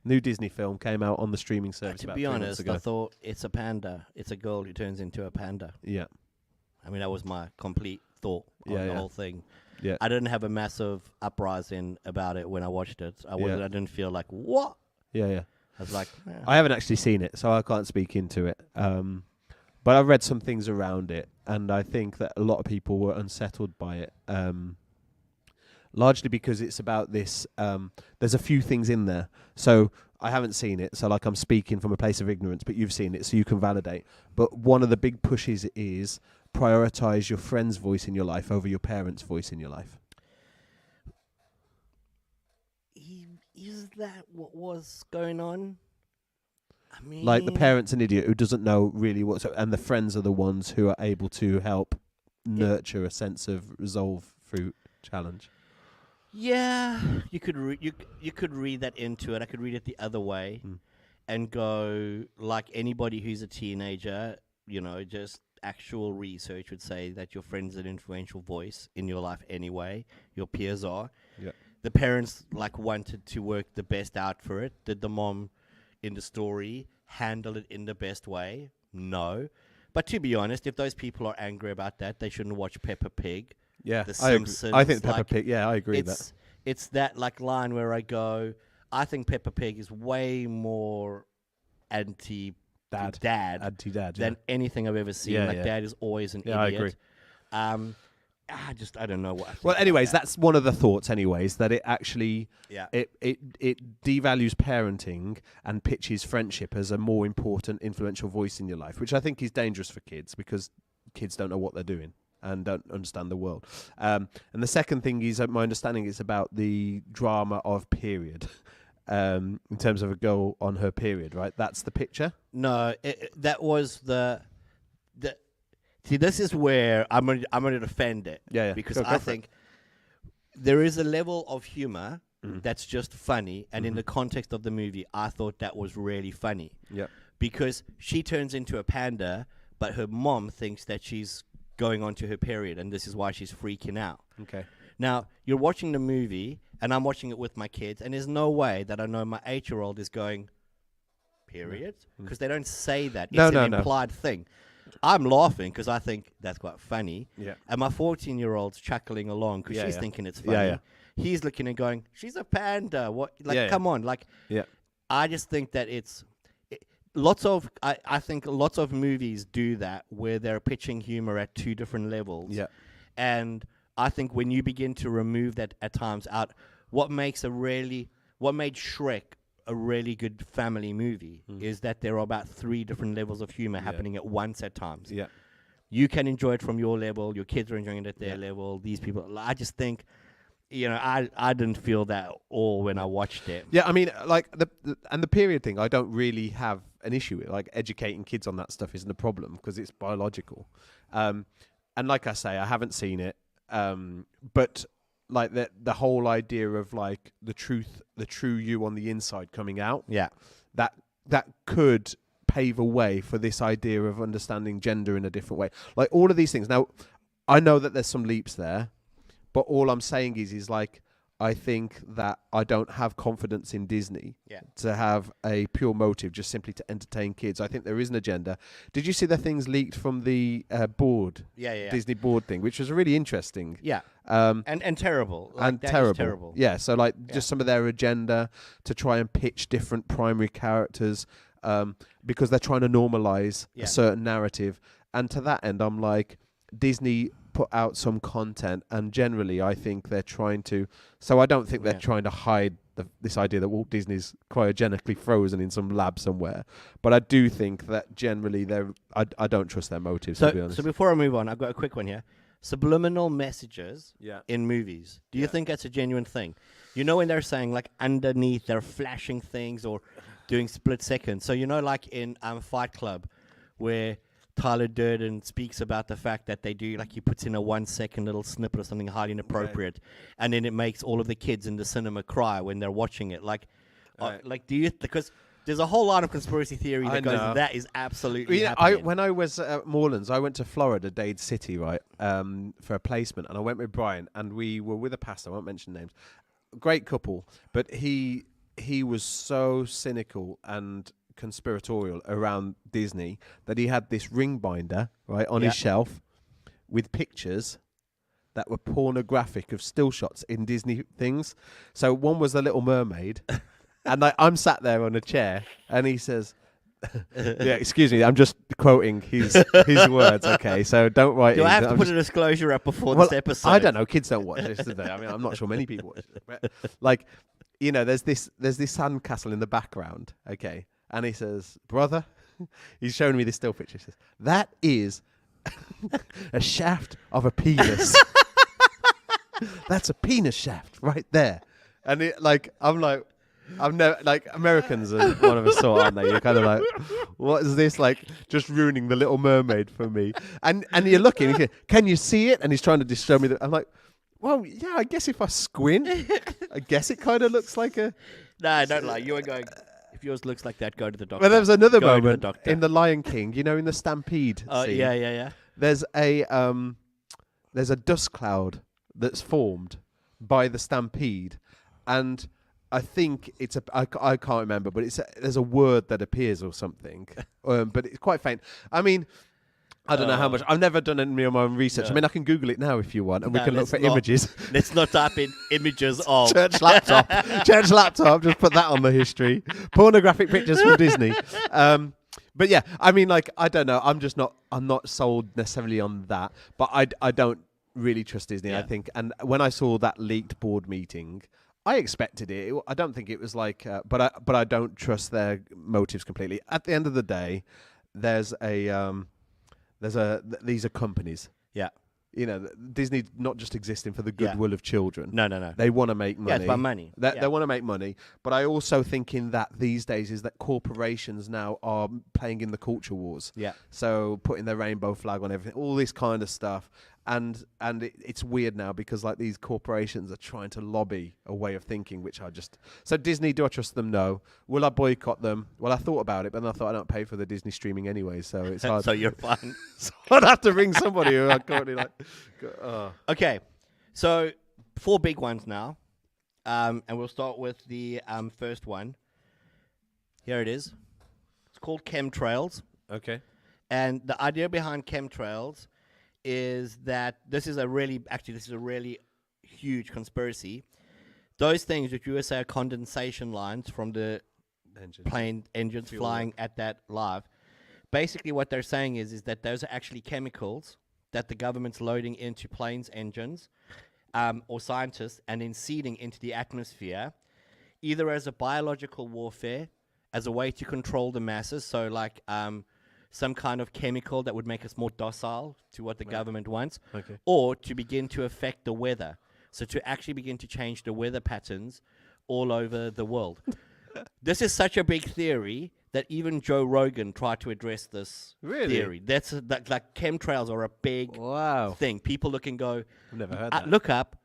New Disney film came out on the streaming service To about be 3 months honest, ago. I thought it's a panda. It's a girl who turns into a panda. Yeah. I mean, that was my complete thought on the whole thing. Yeah. I didn't have a massive uprising about it when I watched it. I didn't feel like, what? Yeah. I was like, I haven't actually seen it, so I can't speak into it. But I've read some things around it, and I think that a lot of people were unsettled by it. Largely because it's about this. There's a few things in there. So I haven't seen it. So like I'm speaking from a place of ignorance, but you've seen it, so you can validate. But one of the big pushes is prioritize your friend's voice in your life over your parents' voice in your life. Is that what was going on? I mean, Like the parent's an idiot who doesn't know really what's, and the friends are the ones who are able to help nurture a sense of resolve through challenge. Yeah, you could you could read that into it. I could read it the other way, and go like anybody who's a teenager. You know, just actual research would say that your friend's an influential voice in your life anyway. Your peers are. Yeah. The parents like wanted to work the best out for it. Did the mom in the story handle it in the best way? No. But to be honest, if those people are angry about that, they shouldn't watch Peppa Pig. Yeah, The I agree. Simpsons. I think Peppa like, Pig. Yeah, I agree with that. It's that like line where I go, I think Peppa Pig is way more anti-dad than anything I've ever seen. Yeah, like yeah. Dad is always an idiot. I agree. I don't know what I think. Well, anyways, that's one of the thoughts. Anyways, that it actually it devalues parenting and pitches friendship as a more important, influential voice in your life, which I think is dangerous for kids because kids don't know what they're doing and don't understand the world. And the second thing is, my understanding is about the drama of period. In terms of a girl on her period, right? That's the picture. No, that was the. See, this is where I'm going to defend it. Yeah. Because I think there is a level of humor that's just funny, and in the context of the movie, I thought that was really funny. Yeah. Because she turns into a panda, but her mom thinks that she's going on to her period, and this is why she's freaking out. Okay. Now, you're watching the movie, and I'm watching it with my kids, and there's no way that I know my 8-year-old is going, period? Because they don't say that. It's an implied thing. I'm laughing because I think that's quite funny. Yeah. And my 14-year-old's chuckling along because she's thinking it's funny. Yeah. He's looking and going, she's a panda. What? Like, come on. Like, I just think that I think lots of movies do that where they're pitching humor at two different levels. Yeah. And I think when you begin to remove that at times out, what made Shrek a really good family movie is that there are about 3 different levels of humor happening at once at times. Yeah. You can enjoy it from your level. Your kids are enjoying it at their level. These people, I just think, I didn't feel that all when I watched it. Yeah, I mean, like the period thing, I don't really have an issue with. Like educating kids on that stuff isn't a problem because it's biological. And like I say, I haven't seen it, but like the whole idea of like the true you on the inside coming out. Yeah, that could pave a way for this idea of understanding gender in a different way. Like all of these things. Now, I know that there's some leaps there, but all I'm saying is like I think that I don't have confidence in Disney to have a pure motive just simply to entertain kids. I think there is an agenda. Did you see the things leaked from the board? Yeah. Disney board thing, which was really interesting. Yeah. And terrible. Like, and terrible. Yeah. So like just some of their agenda to try and pitch different primary characters because they're trying to normalize a certain narrative. And to that end, I'm like, Disney put out some content, and generally I think they're trying to, so I don't think they're trying to hide this idea that Walt Disney's cryogenically frozen in some lab somewhere, but I do think that generally I don't trust their motives, to be honest. So before I move on, I've got a quick one here. Subliminal messages in movies. Do you think that's a genuine thing? You know when they're saying like underneath they're flashing things or doing split seconds. So like in Fight Club where Tyler Durden speaks about the fact that they do, like he puts in a 1-second little snippet of something highly inappropriate, and then it makes all of the kids in the cinema cry when they're watching it. Like, do you? Because there's a whole lot of conspiracy theory that goes, that is absolutely happening. When I was at Morelands, I went to Florida, Dade City, right, for a placement, and I went with Brian, and we were with a pastor. I won't mention names. Great couple, but he was so cynical and conspiratorial around Disney that he had this ring binder on his shelf with pictures that were pornographic of still shots in Disney things. So one was The Little Mermaid, and I'm sat there on a chair, and he says, Yeah, excuse me. I'm just quoting his words. Okay, so don't write. Do I have to I'm put just- a disclosure up before this episode? I don't know. Kids don't watch this, do they? I mean, I'm not sure many people watch this. But like, there's this sandcastle in the background. Okay, and he says, "Brother," he's showing me this still picture. He says, "That is a shaft of a penis." That's a penis shaft right there. And I'm never like Americans are one of a sort, aren't they? You're kind of like, what is this? Like just ruining the Little Mermaid for me. And you're looking, can you see it? And he's trying to show me that. I'm like, well, yeah, I guess if I squint, I guess it kind of looks like a. No, don't lie. You were going. If yours looks like that, go to the doctor. Well, there was another Go to the moment doctor. in The Lion King, in the stampede scene. Yeah. There's a dust cloud that's formed by the stampede, and I think I can't remember, but there's a word that appears or something, but it's quite faint. I mean, I don't know how much. I've never done any of my own research. I mean, I can Google it now if you want, and we can look for images. Let's not type in images of Church laptop. Just put that on the history. Pornographic pictures from Disney. But yeah, I mean, like, I don't know. I'm not sold necessarily on that, but I don't really trust Disney. Yeah. I think, and when I saw that leaked board meeting, I expected it. I don't think it was like, but I don't trust their motives completely. At the end of the day, these are companies. Yeah. Disney not just existing for the goodwill of children. No. They want to make money. Yeah, it's about money. They want to make money. But I also think in that these days is that corporations now are playing in the culture wars. Yeah. So putting their rainbow flag on everything, all this kind of stuff. And it's weird now because like these corporations are trying to lobby a way of thinking, which so Disney, do I trust them? No. Will I boycott them? Well, I thought about it, but then I thought I don't pay for the Disney streaming anyway, so it's hard. So you're fine. So I'd have to ring somebody who I currently like. Okay, so 4 big ones now, and we'll start with the first one. Here it is. It's called Chemtrails, Okay. and the idea behind chemtrails is that this is a really huge conspiracy. Those things which you would say are condensation lines from the plane engines flying at that live. Basically, what they're saying is that those are actually chemicals that the government's loading into planes' engines, or scientists, and then seeding into the atmosphere, either as a biological warfare, as a way to control the masses. So, like some kind of chemical that would make us more docile to what the government wants, or to begin to affect the weather. So to actually begin to change the weather patterns all over the world. This is such a big theory that even Joe Rogan tried to address this theory. That's like chemtrails are a big thing. People look and go, I've never heard that. Look up.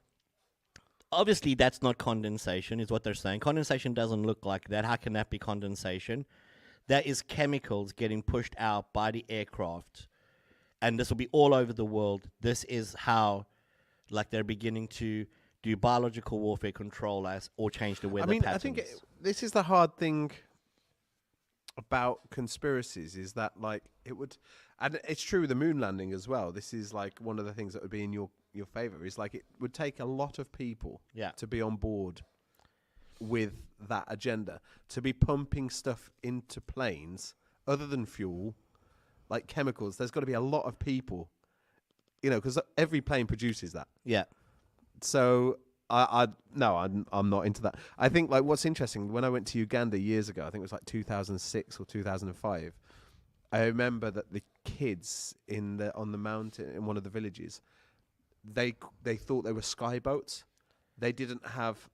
Obviously, that's not condensation, is what they're saying. Condensation doesn't look like that. How can that be condensation? That is chemicals getting pushed out by the aircraft. And this will be all over the world. This is how, like, they're beginning to do biological warfare control us or change the weather patterns. I think this is the hard thing about conspiracies is that, like, it would... And it's true, the moon landing as well. This is, like, one of the things that would be in your favour is, like, it would take a lot of people to be on board with that agenda, to be pumping stuff into planes other than fuel, like chemicals. There's got to be a lot of people, because every plane produces that. Yeah. So I'm not into that. I think, like, what's interesting, when I went to Uganda years ago, I think it was like 2006 or 2005, I remember that the kids on the mountain in one of the villages, they thought they were sky boats. They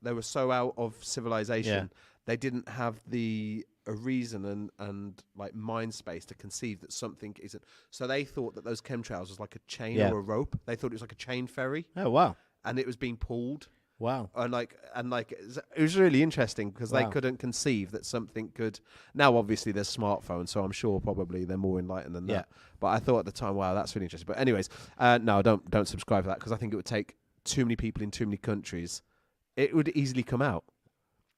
were so out of civilization, they didn't have a reason and like mind space to conceive that something isn't. So they thought that those chemtrails was like a chain or a rope. They thought it was like a chain ferry. Oh, wow. And it was being pulled. Wow. And it was really interesting because they couldn't conceive that something could. Now, obviously, there's smartphones, so I'm sure probably they're more enlightened than that. But I thought at the time, wow, that's really interesting. But anyways, no, don't subscribe to that because I think it would take too many people in too many countries. It would easily come out.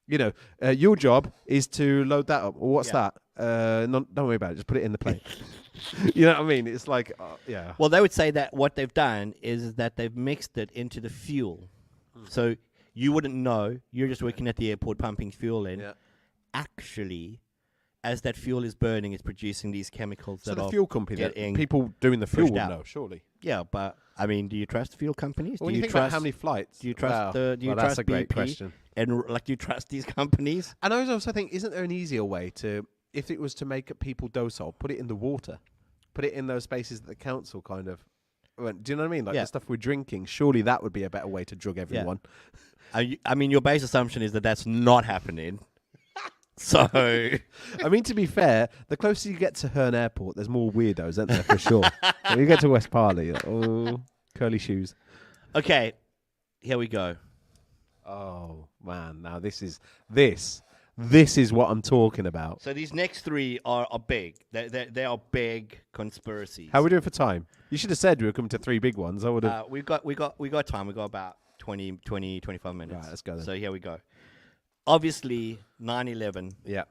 Your job is to load that up. Or what's that? Don't worry about it. Just put it in the plane. You know what I mean? It's like, Well, they would say that what they've done is that they've mixed it into the fuel. So you wouldn't know. You're just working at the airport pumping fuel in. Yeah. Actually, as that fuel is burning, it's producing these chemicals So that the are fuel company, getting people doing the fuel pushed will out. know, surely. Yeah, but I mean, do you trust fuel companies? Well, when do you you think trust about how many flights? Do you trust do you well, trust that's a great BP? question. And like, do you trust these companies? And I also think, isn't there an easier way to, if it was to make people docile, put it in the water, put it in those spaces that the council kind of. Do you know what I mean? Like the stuff we're drinking. Surely that would be a better way to drug everyone. I mean, your base assumption is that that's not happening. So, I mean, to be fair, the closer you get to Herne Airport, there's more weirdos, isn't there, for sure. When you get to West Parley, oh, curly shoes. okay, here we go. Oh man, now this is what I'm talking about. So these next three are big. They are big conspiracies. How are we doing for time? You should have said we were coming to three big ones. I would have. We got time. We got about 20, 25 minutes. Right, let's go then. So here we go. Obviously, 9/11. Yeah.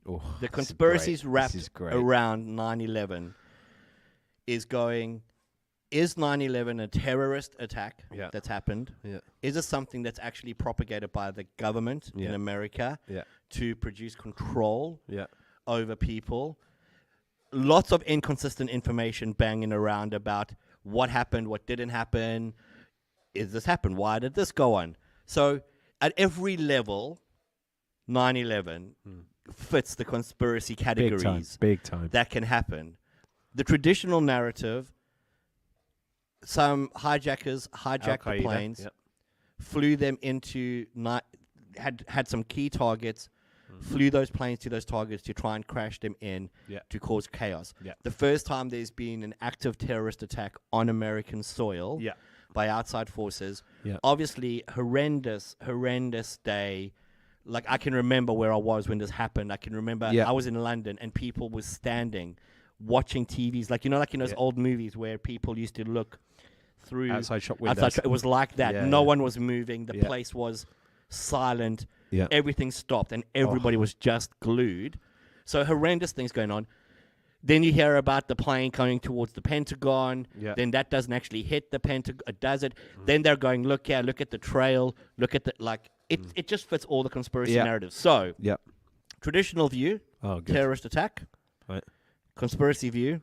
Oh, The conspiracies wrapped This is great. around 9/11 is going. Is 9/11 a terrorist attack that's happened? Yeah. Is it something that's actually propagated by the government in America to produce control over people? Lots of inconsistent information banging around about what happened, what didn't happen. Is this happen? Why did this go on? So at every level, 9/11 fits the conspiracy categories Big time. that can happen. The traditional narrative. Some hijackers hijacked the planes, flew them into had some key targets, flew those planes to those targets to try and crash them in to cause chaos. The first time there's been an active terrorist attack on American soil by outside forces. Obviously, horrendous day. Like, I can remember where I was when this happened. I can remember I was in London and people were standing watching TVs, like, you know, like in those old movies where people used to look through outside shop windows. it was like that. No one was moving. The place was silent. Everything stopped and everybody was just glued. So horrendous things going on. Then you hear about the plane coming towards the Pentagon. Then that doesn't actually hit the Pentagon. Does it? Then they're going, look at the trail. Look at the, like, it just fits all the conspiracy narratives. So, traditional view, terrorist attack. Right. Conspiracy view,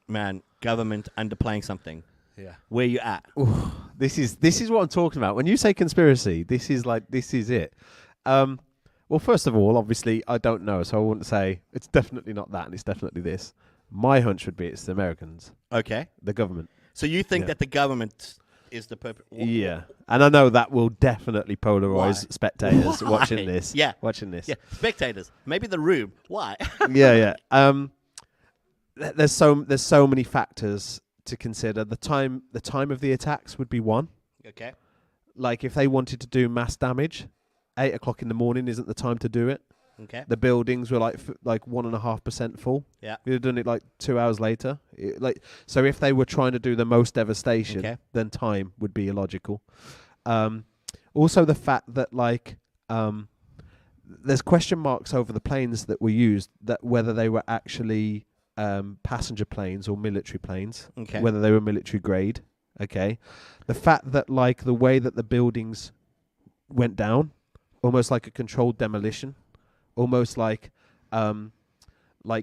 man, government underplaying something. Yeah. Where you at? Ooh, this is what I'm talking about. When you say conspiracy, this is it. Well, first of all, obviously, I don't know, so I wouldn't say it's definitely not that, and it's definitely this. My hunch would be it's the Americans. Okay. The government. So you think that the government is the purpose? Yeah. And I know that will definitely polarize spectators watching this. Yeah. Watching this. Yeah. Spectators. Maybe the room. Why? Yeah. There's so many factors to consider. The time of the attacks would be one. Okay. Like, if they wanted to do mass damage, 8 o'clock in the morning isn't the time to do it. Okay. The buildings were like 1.5% full. Yeah. You'd have done it like 2 hours later. So if they were trying to do the most devastation, then time would be illogical. Also, the fact that there's question marks over the planes that were used, that whether they were actually passenger planes or military planes, whether they were military grade. Okay, the fact that the way that the buildings went down, almost like a controlled demolition, almost like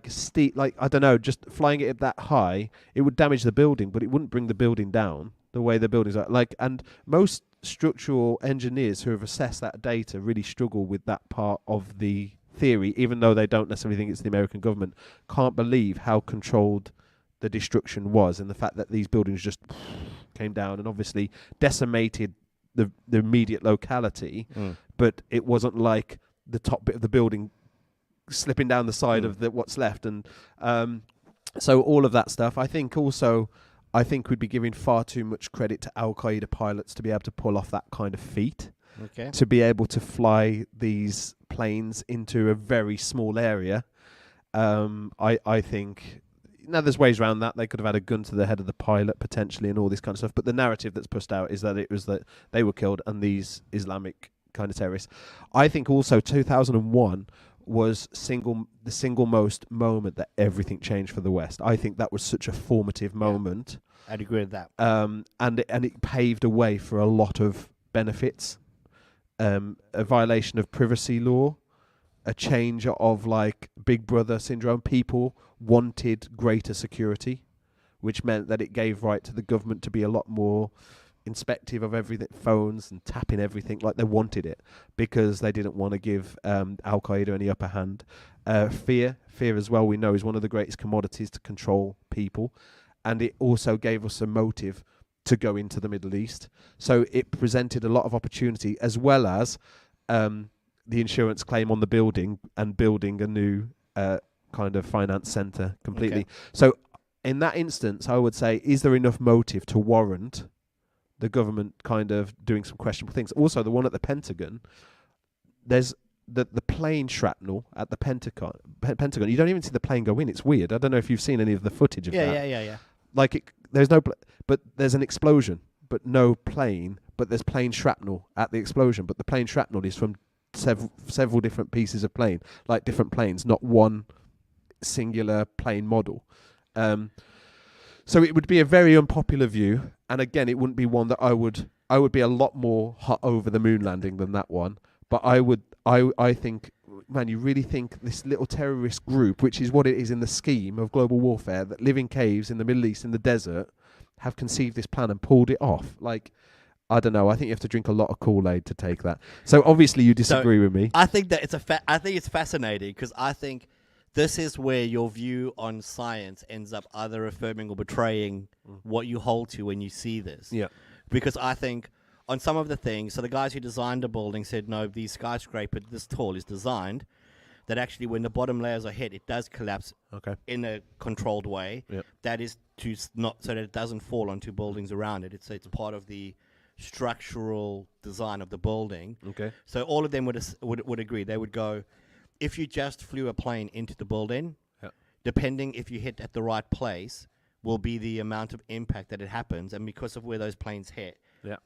steep, I don't know, just flying it that high, it would damage the building, but it wouldn't bring the building down the way the buildings are. And most structural engineers who have assessed that data really struggle with that part of the theory, even though they don't necessarily think it's the American government, can't believe how controlled the destruction was, and the fact that these buildings just came down and obviously decimated the immediate locality, but it wasn't like the top bit of the building slipping down the side of what's left. And so all of that stuff, I think we'd be giving far too much credit to Al-Qaeda pilots to be able to pull off that kind of feat. Okay. To be able to fly these planes into a very small area. I think, now there's ways around that. They could have had a gun to the head of the pilot potentially and all this kind of stuff. But the narrative that's pushed out is that it was that they were killed and these Islamic kind of terrorists. I think also 2001 was the single most moment that everything changed for the West. I think that was such a formative moment. I'd agree with that. And it paved a way for a lot of benefits. A violation of privacy law, a change of like Big Brother syndrome. People wanted greater security, which meant that it gave right to the government to be a lot more inspective of everything, phones and tapping everything like they wanted it, because they didn't want to give Al Qaeda any upper hand. Fear as well, we know, is one of the greatest commodities to control people, and it also gave us a motive to go into the Middle East. So it presented a lot of opportunity, as well as the insurance claim on the building and building a new kind of finance center completely. Okay. So in that instance, I would say, is there enough motive to warrant the government kind of doing some questionable things? Also, the one at the Pentagon, there's the plane shrapnel at the Pentagon. You don't even see the plane go in. It's weird. I don't know if you've seen any of the footage of that. Yeah. Like there's no, but there's an explosion, but no plane. But there's plane shrapnel at the explosion. But the plane shrapnel is from several different pieces of plane, like different planes, not one singular plane model. So it would be a very unpopular view, and again, it wouldn't be one that I would be a lot more hot over the moon landing than that one. But I think, man, you really think this little terrorist group, which is what it is in the scheme of global warfare, that live in caves in the Middle East, in the desert, have conceived this plan and pulled it off? Like, I don't know. I think you have to drink a lot of Kool-Aid to take that. So obviously you disagree with me. I think that I think it's fascinating, because I think this is where your view on science ends up either affirming or betraying what you hold to when you see this. Yeah. Because I think on some of the things, so the guys who designed the building said, no, these skyscraper this tall is designed that actually when the bottom layers are hit, it does collapse in a controlled way. Yep. That is to not so that it doesn't fall onto buildings around it. It's part of the structural design of the building. Okay. So all of them would agree. They would go, if you just flew a plane into the building, depending if you hit at the right place, will be the amount of impact that it happens. And because of where those planes hit,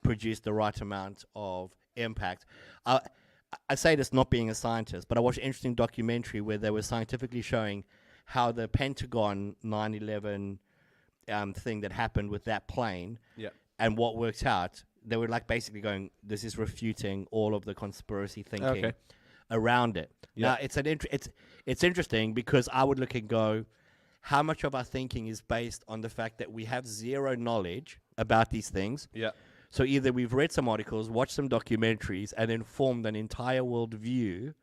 produce the right amount of impact. I say this not being a scientist, but I watched an interesting documentary where they were scientifically showing how the Pentagon 9/11 thing that happened with that plane and what works out. They were like basically going, this is refuting all of the conspiracy thinking around it. Now, it's interesting, because I would look and go, how much of our thinking is based on the fact that we have zero knowledge about these things? Yeah. So either we've read some articles, watched some documentaries, and then formed an entire worldview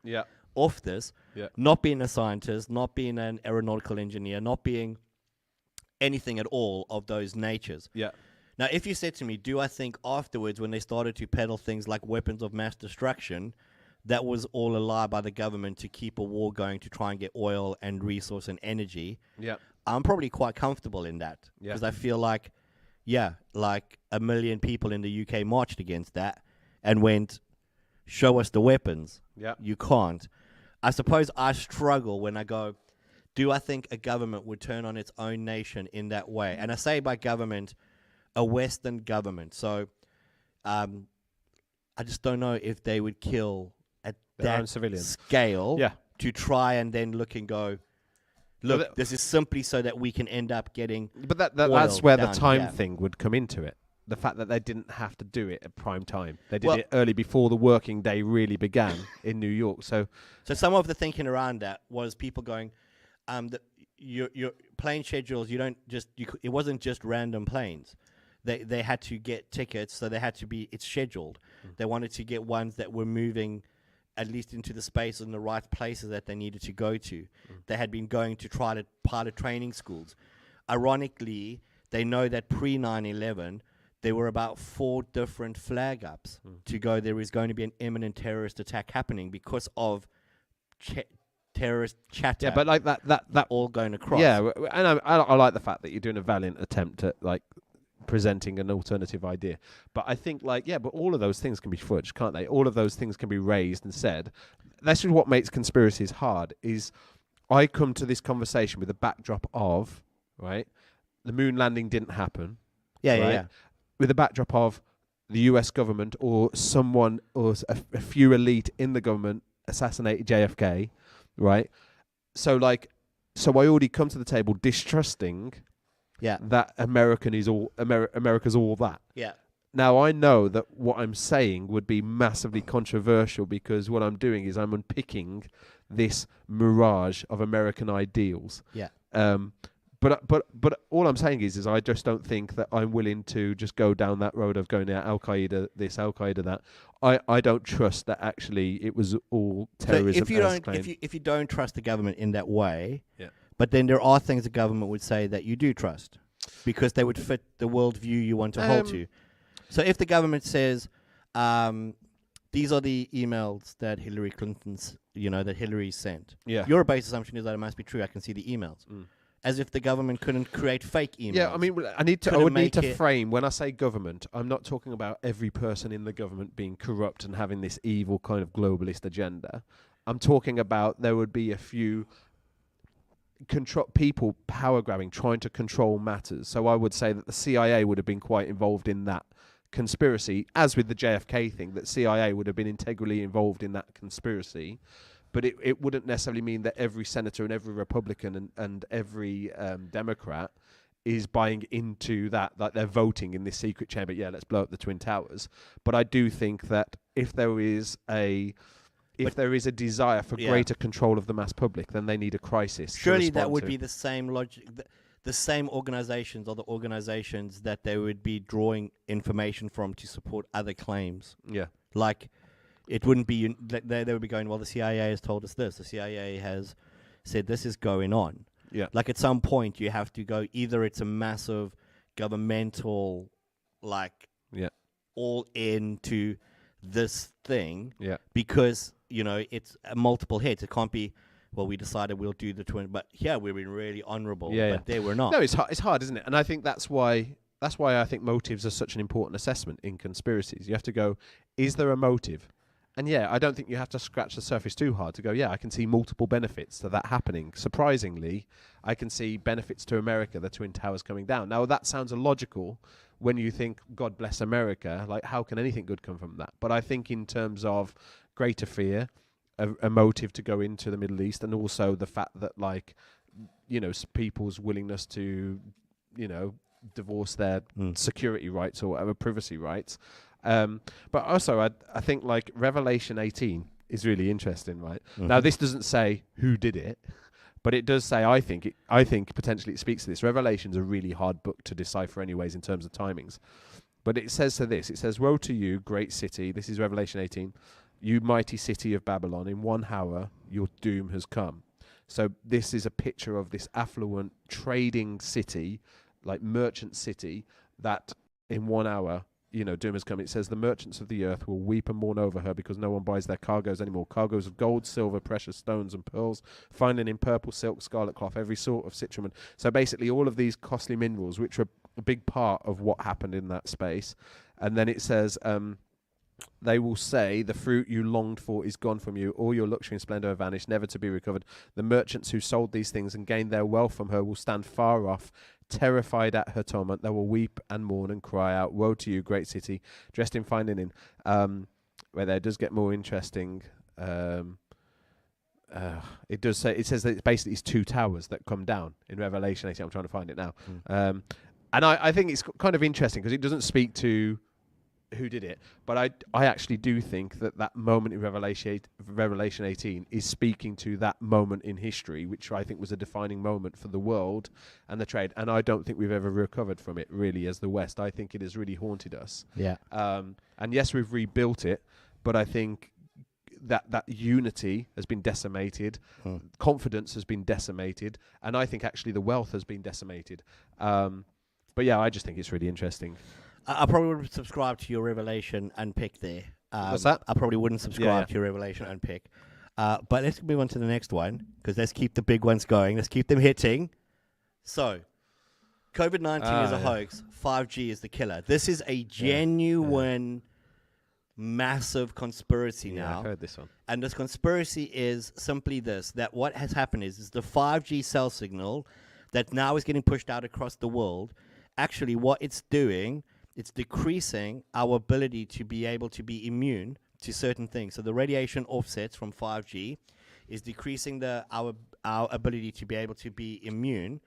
off this, not being a scientist, not being an aeronautical engineer, not being anything at all of those natures. Yeah. Now, if you said to me, do I think afterwards, when they started to peddle things like weapons of mass destruction, that was all a lie by the government to keep a war going, to try and get oil and resource and energy? Yeah. I'm probably quite comfortable in that, because I feel like, like 1 million people in the UK marched against that and went, show us the weapons. Yeah. You can't. I suppose I struggle when I go, do I think a government would turn on its own nation in that way? And I say by government, a Western government. So I just don't know if they would kill at that scale to try and then look and go, look, this is simply so that we can end up getting. But that's where the time thing would come into it. The fact that they didn't have to do it at prime time. They did it early, before the working day really began in New York. So some of the thinking around that was people going, your plane schedules, it wasn't just random planes. They had to get tickets, so they had to be, it's scheduled. They wanted to get ones that were moving at least into the space in the right places that they needed to go to. They had been going to try to pilot training schools. Ironically, they know that pre 9/11, there were about 4 different flag ups to go, there is going to be an imminent terrorist attack happening because of terrorist chatter. Yeah, but like that all going across. Yeah, and I like the fact that you're doing a valiant attempt at like presenting an alternative idea. But I think but all of those things can be fudged, can't they? All of those things can be raised and said. That's just what makes conspiracies hard, is I come to this conversation with a backdrop of, right, the moon landing didn't happen. Yeah. With a backdrop of the US government or someone or a few elite in the government assassinated JFK, right? So I already come to the table distrusting that America's all that. Yeah. Now, I know that what I'm saying would be massively controversial because what I'm doing is I'm unpicking this mirage of American ideals. Yeah. But all I'm saying is I just don't think that I'm willing to just go down that road of going out Al Qaeda this, Al Qaeda that. I don't trust that actually it was all terrorism. So if you don't trust the government in that way, yeah. But then there are things the government would say that you do trust because they would fit the worldview you want to hold to. So if the government says, these are the emails that Hillary Clinton's, that Hillary sent. Yeah. Your base assumption is that it must be true. I can see the emails. As if the government couldn't create fake emails. Yeah, I mean, I would need to frame, when I say government, I'm not talking about every person in the government being corrupt and having this evil kind of globalist agenda. I'm talking about there would be a few people power grabbing, trying to control matters. So I would say that the CIA would have been quite involved in that conspiracy, as with the JFK thing, that CIA would have been integrally involved in that conspiracy. But it wouldn't necessarily mean that every senator and every Republican and every Democrat is buying into that, like they're voting in this secret chamber. Yeah, let's blow up the Twin Towers. But I do think that if there is a desire for greater control of the mass public, then they need a crisis. Surely that would be the same logic. The same organizations are the organizations that they would be drawing information from to support other claims. Yeah. Like, it wouldn't be, they would be going, well, the CIA has told us this. The CIA has said this is going on. Yeah. Like, at some point, you have to go, either it's a massive governmental, all into this thing. Yeah. Because, it's multiple heads. It can't be, well, we decided we'll do the twin, but here we've been really honourable, but there we're not. No, it's hard, isn't it? And I think that's why I think motives are such an important assessment in conspiracies. You have to go, is there a motive? And yeah, I don't think you have to scratch the surface too hard to go, yeah, I can see multiple benefits to that happening. Surprisingly, I can see benefits to America, the Twin Towers coming down. Now, that sounds illogical when you think, God bless America, like how can anything good come from that? But I think in terms of greater fear, a motive to go into the Middle East, and also the fact that, people's willingness to, divorce their security rights or whatever, privacy rights. But also, I think, Revelation 18 is really interesting, right? Mm-hmm. Now, this doesn't say who did it, but it does say, I think potentially it speaks to this. Revelation's a really hard book to decipher anyways in terms of timings. But it says it says, woe to you, great city. This is Revelation 18. You mighty city of Babylon, in 1 hour your doom has come. So this is a picture of this affluent trading city, like merchant city, that in 1 hour, doom has come. It says the merchants of the earth will weep and mourn over her because no one buys their cargoes anymore. Cargoes of gold, silver, precious stones and pearls, fine linen, purple silk, scarlet cloth, every sort of citrus. So basically all of these costly minerals, which are a big part of what happened in that space. And then it says, they will say, the fruit you longed for is gone from you. All your luxury and splendor have vanished, never to be recovered. The merchants who sold these things and gained their wealth from her will stand far off, terrified at her torment. They will weep and mourn and cry out, woe to you, great city, dressed in fine linen. Where there does get more interesting. It says that it's basically it's 2 towers that come down in Revelation 18. I'm trying to find it now. And I think it's kind of interesting because it doesn't speak to who did it, but I actually do think that moment in Revelation 18 is speaking to that moment in history, which I think was a defining moment for the world and the trade, and I don't think we've ever recovered from it really as the West. I think it has really haunted us. Yeah. And yes, we've rebuilt it, but I think that unity has been decimated, confidence has been decimated, and I think actually the wealth has been decimated. But yeah, I just think it's really interesting. I probably would subscribe to your Revelation unpick there. What's that? I probably wouldn't subscribe to your Revelation unpick. But let's move on to the next one, because let's keep the big ones going. Let's keep them hitting. So, COVID-19 is a hoax. 5G is the killer. This is a genuine, massive conspiracy now. I've heard this one. And this conspiracy is simply this, that what has happened is the 5G cell signal that now is getting pushed out across the world. Actually, what it's doing, it's decreasing our ability to be able to be immune to certain things. So the radiation offsets from 5G is decreasing our ability to be able to be immune,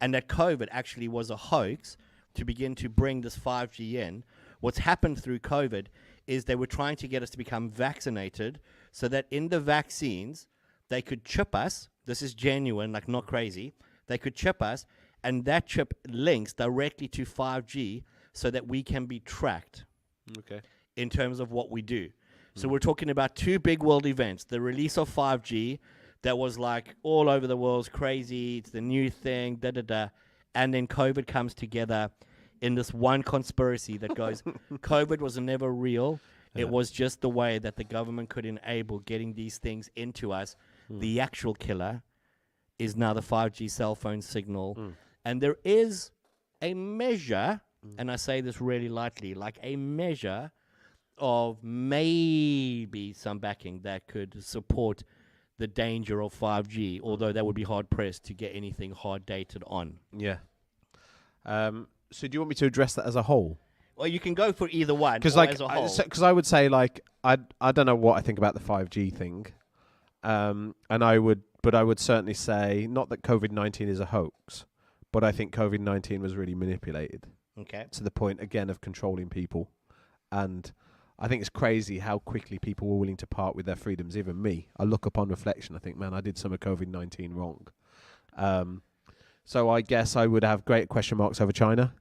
and that COVID actually was a hoax to begin to bring this 5G in, What's happened through COVID is they were trying to get us to become vaccinated so that in the vaccines, they could chip us. This is genuine, like not crazy. They could chip us, and that chip links directly to 5G so that we can be tracked in terms of what we do. So we're talking about two big world events. The release of 5G that was like all over the world, crazy, it's the new thing, da-da-da. And then COVID comes together in this one conspiracy that goes, COVID was never real. It was just the way that the government could enable getting these things into us. The actual killer is now the 5G cell phone signal. And there is a measure, and I say this really lightly, like a measure of maybe some backing that could support the danger of 5G, although that would be hard-pressed to get anything hard-dated on. Yeah. So do you want me to address that as a whole? Well, you can go for either one, Because as a whole. Because I would say, like, I don't know what I think about the 5G thing. And I would certainly say, not that COVID-19 is a hoax, but I think COVID-19 was really manipulated. Okay. To the point, again, of controlling people. And I think it's crazy how quickly people were willing to part with their freedoms, even me. I look upon reflection, I think, man, I did some of COVID-19 wrong. So I guess I would have great question marks over China,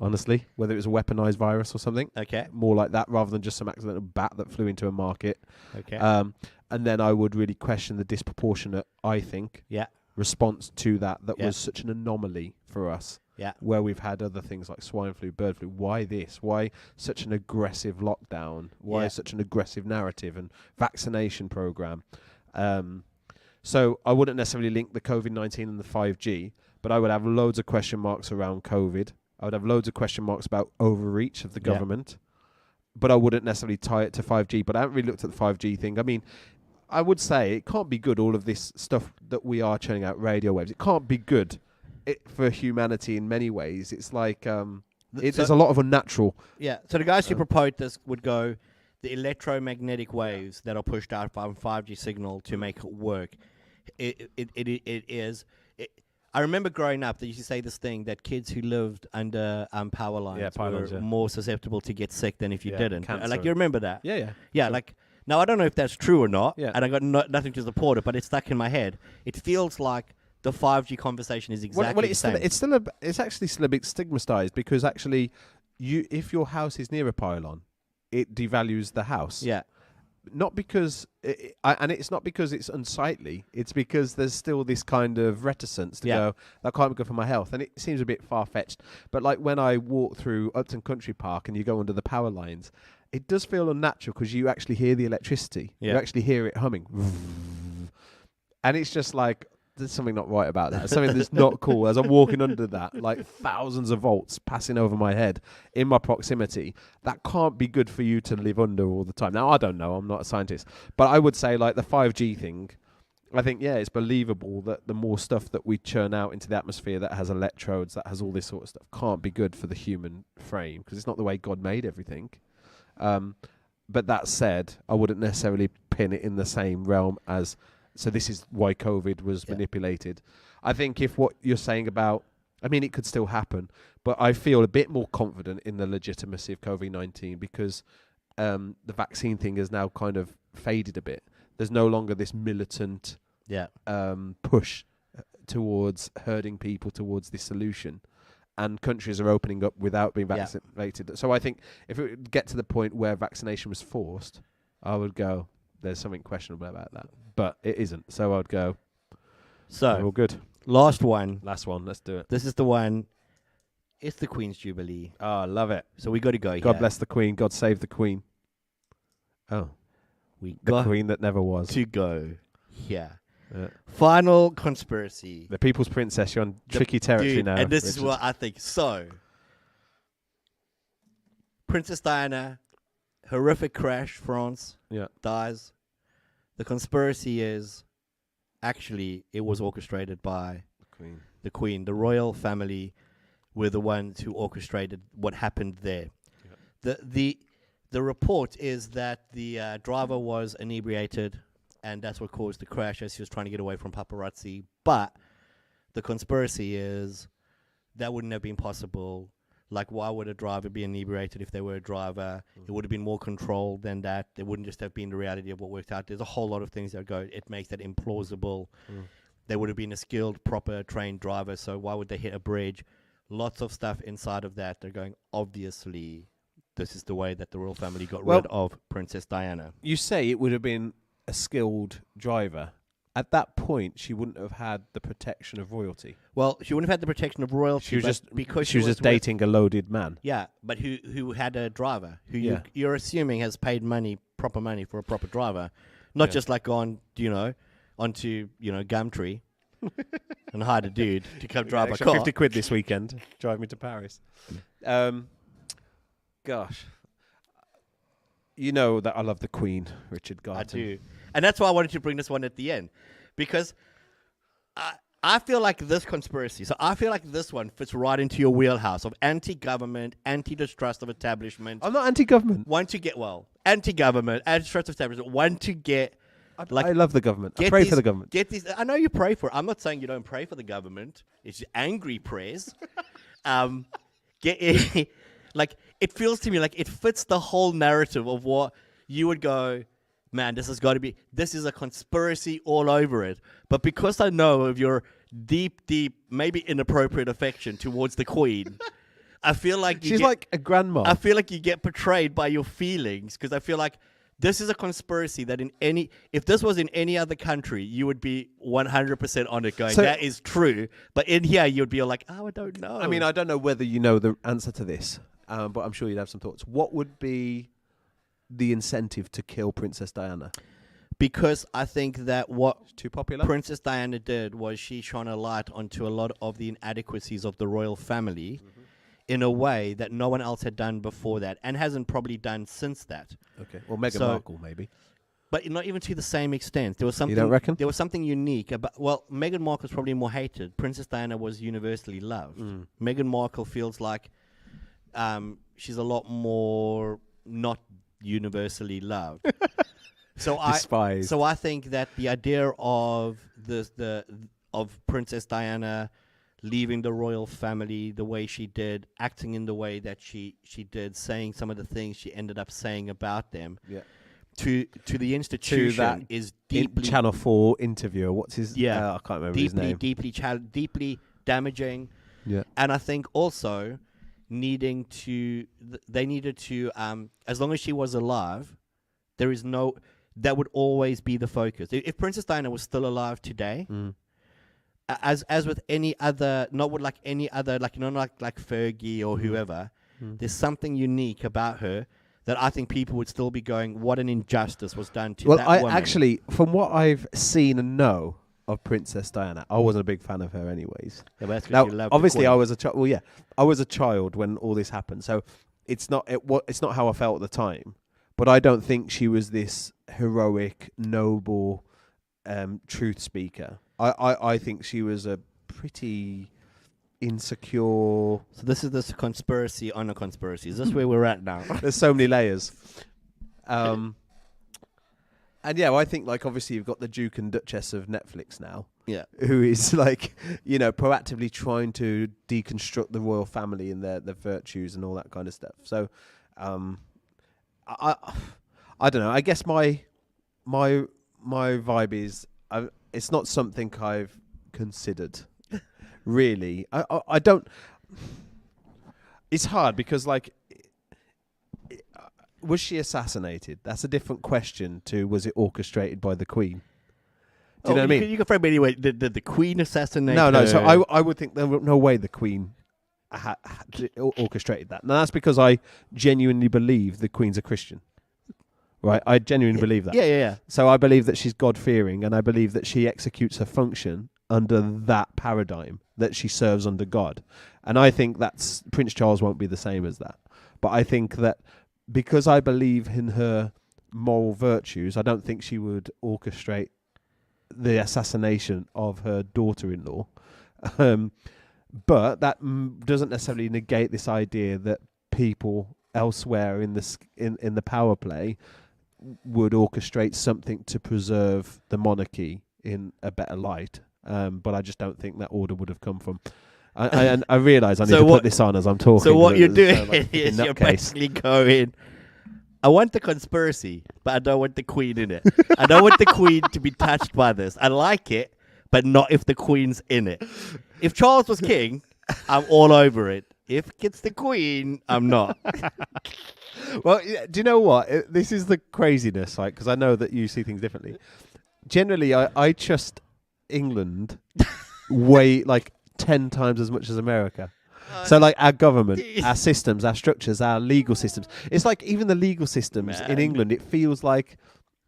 honestly, whether it was a weaponized virus or something. Okay. More like that rather than just some accidental bat that flew into a market. Okay. And then I would really question the disproportionate, I think, response to that was such an anomaly for us. Yeah. Where we've had other things like swine flu, bird flu. Why this? Why such an aggressive lockdown? Why such an aggressive narrative and vaccination program? So I wouldn't necessarily link the COVID-19 and the 5G, but I would have loads of question marks around COVID. I would have loads of question marks about overreach of the government, but I wouldn't necessarily tie it to 5G. But I haven't really looked at the 5G thing. I mean, I would say it can't be good, all of this stuff that we are churning out radio waves. It can't be good for humanity in many ways. It's like there's a lot of unnatural. Yeah. So the guys who proposed this would go, the electromagnetic waves that are pushed out by a 5G signal to make it work. It is. I remember growing up, they used to say this thing that kids who lived under power lines were more susceptible to get sick than if you didn't. Cancer. Like, you remember that? Yeah. Yeah, like, now I don't know if that's true or not, and I got nothing to support it, but it's stuck in my head. It feels like the 5G conversation is exactly the same. It's actually still a bit stigmatized because actually, if your house is near a pylon, it devalues the house. Yeah. Not because, and it's not because it's unsightly. It's because there's still this kind of reticence to go, that can't be good for my health. And it seems a bit far-fetched. But like when I walk through Upton Country Park and you go under the power lines, it does feel unnatural because you actually hear the electricity. You actually hear it humming. And it's just like, there's something not right about that. Something that's not cool. As I'm walking under that, like thousands of volts passing over my head in my proximity, that can't be good for you to live under all the time. Now, I don't know. I'm not a scientist. But I would say like the 5G thing, I think, it's believable that the more stuff that we churn out into the atmosphere that has electrodes, that has all this sort of stuff, can't be good for the human frame because it's not the way God made everything. But that said, I wouldn't necessarily pin it in the same realm as... So this is why COVID was manipulated. I think if what you're saying about, I mean, it could still happen, but I feel a bit more confident in the legitimacy of COVID-19 because the vaccine thing has now kind of faded a bit. There's no longer this militant push towards herding people towards this solution. And countries are opening up without being vaccinated. So I think if it would get to the point where vaccination was forced, I would go, there's something questionable about that. But it isn't. So I'd go, so all good. Last one. Let's do it. This is the one. It's the Queen's Jubilee. Oh, I love it. So we got to go here. God bless the Queen. God save the Queen. Oh. We the got Queen that never was. to go here. Final conspiracy. The People's Princess. You're on tricky territory now. And this is what I think. So, Princess Diana, horrific crash, France, dies. The conspiracy is, actually, it was orchestrated by the Queen. The royal family were the ones who orchestrated what happened there. Yeah. The report is that the driver was inebriated, and that's what caused the crash as he was trying to get away from paparazzi. But the conspiracy is that wouldn't have been possible. Like, why would a driver be inebriated if they were a driver? It would have been more controlled than that. It wouldn't just have been the reality of what worked out. There's a whole lot of things that go, it makes that implausible. They would have been a skilled, proper, trained driver, so why would they hit a bridge? Lots of stuff inside of that. They're going, obviously, this is the way that the royal family got rid of Princess Diana. You say it would have been a skilled driver. At that point, she wouldn't have had the protection of royalty. Well, she wouldn't have had the protection of royalty. She was just because she was just dating a loaded man. Yeah, but who had a driver who you're assuming has paid proper money for a proper driver, not just like onto Gumtree and hired a dude to come drive a car. 50 quid this weekend, drive me to Paris. Gosh. You know that I love the Queen, Richard Garton. I do. And that's why I wanted to bring this one at the end. Because I feel like this conspiracy, so I feel like this one fits right into your wheelhouse of anti-government, anti-distrust of establishment. I'm not anti-government. Anti-government, anti-distrust of establishment, want to get... I love the government. I pray for the government. I know you pray for it. I'm not saying you don't pray for the government. It's angry prayers. It feels to me like it fits the whole narrative of what you would go, man, this is a conspiracy all over it. But because I know of your deep, maybe inappropriate affection towards the Queen, I feel like she's like a grandma. I feel like you get betrayed by your feelings because I feel like this is a conspiracy that if this was in any other country, you would be 100% on it going, that is true. But in here, you'd be like, I don't know. I mean, I don't know whether you know the answer to this, but I'm sure you'd have some thoughts. What would be the incentive to kill Princess Diana? Because I think that what too popular? Princess Diana did was she shone a light onto a lot of the inadequacies of the royal family in a way that no one else had done before that and hasn't probably done since that. Okay. Well, Meghan Markle, maybe. But not even to the same extent. There was something. You don't reckon? There was something unique about. Well, Meghan Markle's probably more hated. Princess Diana was universally loved. Meghan Markle feels like she's a lot more not universally loved. Despised. So I think that the idea of of Princess Diana leaving the royal family the way she did, acting in the way that she did, saying some of the things she ended up saying about them, to the institution is deeply Channel 4 interviewer. What's his? I can't remember his name. Deeply damaging. Yeah, and I think also they needed to as long as she was alive, that would always be the focus. If Princess Diana was still alive today. As with any other, not with like any other, like like Fergie or whoever, there's something unique about her that I think people would still be going, what an injustice was done to that woman. Well, actually, from what I've seen and know of Princess Diana, I wasn't a big fan of her anyways. Yeah, now, obviously, I was a child. Well, yeah, I was a child when all this happened, so it's not how I felt at the time. But I don't think she was this heroic, noble, truth speaker. I think she was a pretty insecure... So this is this conspiracy on a conspiracy. Is this where we're at now? There's so many layers. And yeah, well, I think like obviously you've got the Duke and Duchess of Netflix now. Yeah. Who is like, proactively trying to deconstruct the royal family and their virtues and all that kind of stuff. So I don't know. I guess my vibe is... it's not something I've considered, really. I don't... It's hard because, like, was she assassinated? That's a different question to was it orchestrated by the Queen? Do you know what I mean? You can frame it anyway. Did the Queen assassinate No. her? So I would think there was no way the Queen orchestrated that. Now, that's because I genuinely believe the Queen's a Christian. Right, I genuinely believe that. Yeah. So I believe that she's God-fearing, and I believe that she executes her function under that paradigm, that she serves under God. And I think that's Prince Charles won't be the same as that. But I think that because I believe in her moral virtues, I don't think she would orchestrate the assassination of her daughter-in-law. But that doesn't necessarily negate this idea that people elsewhere in the power play would orchestrate something to preserve the monarchy in a better light. But I just don't think that order would have come from I realise I need to put this on as I'm talking. So what you're doing like is you're basically going, I want the conspiracy, but I don't want the Queen in it. I don't want the Queen to be touched by this. I like it, but not if the Queen's in it. If Charles was king, I'm all over it. If it's the Queen, I'm not. Well, do you know what? This is the craziness, like, because I know that you see things differently. Generally, I trust England way, like, 10 times as much as America. So, like, our government, our systems, our structures, our legal systems. It's like even the legal systems in England, it feels like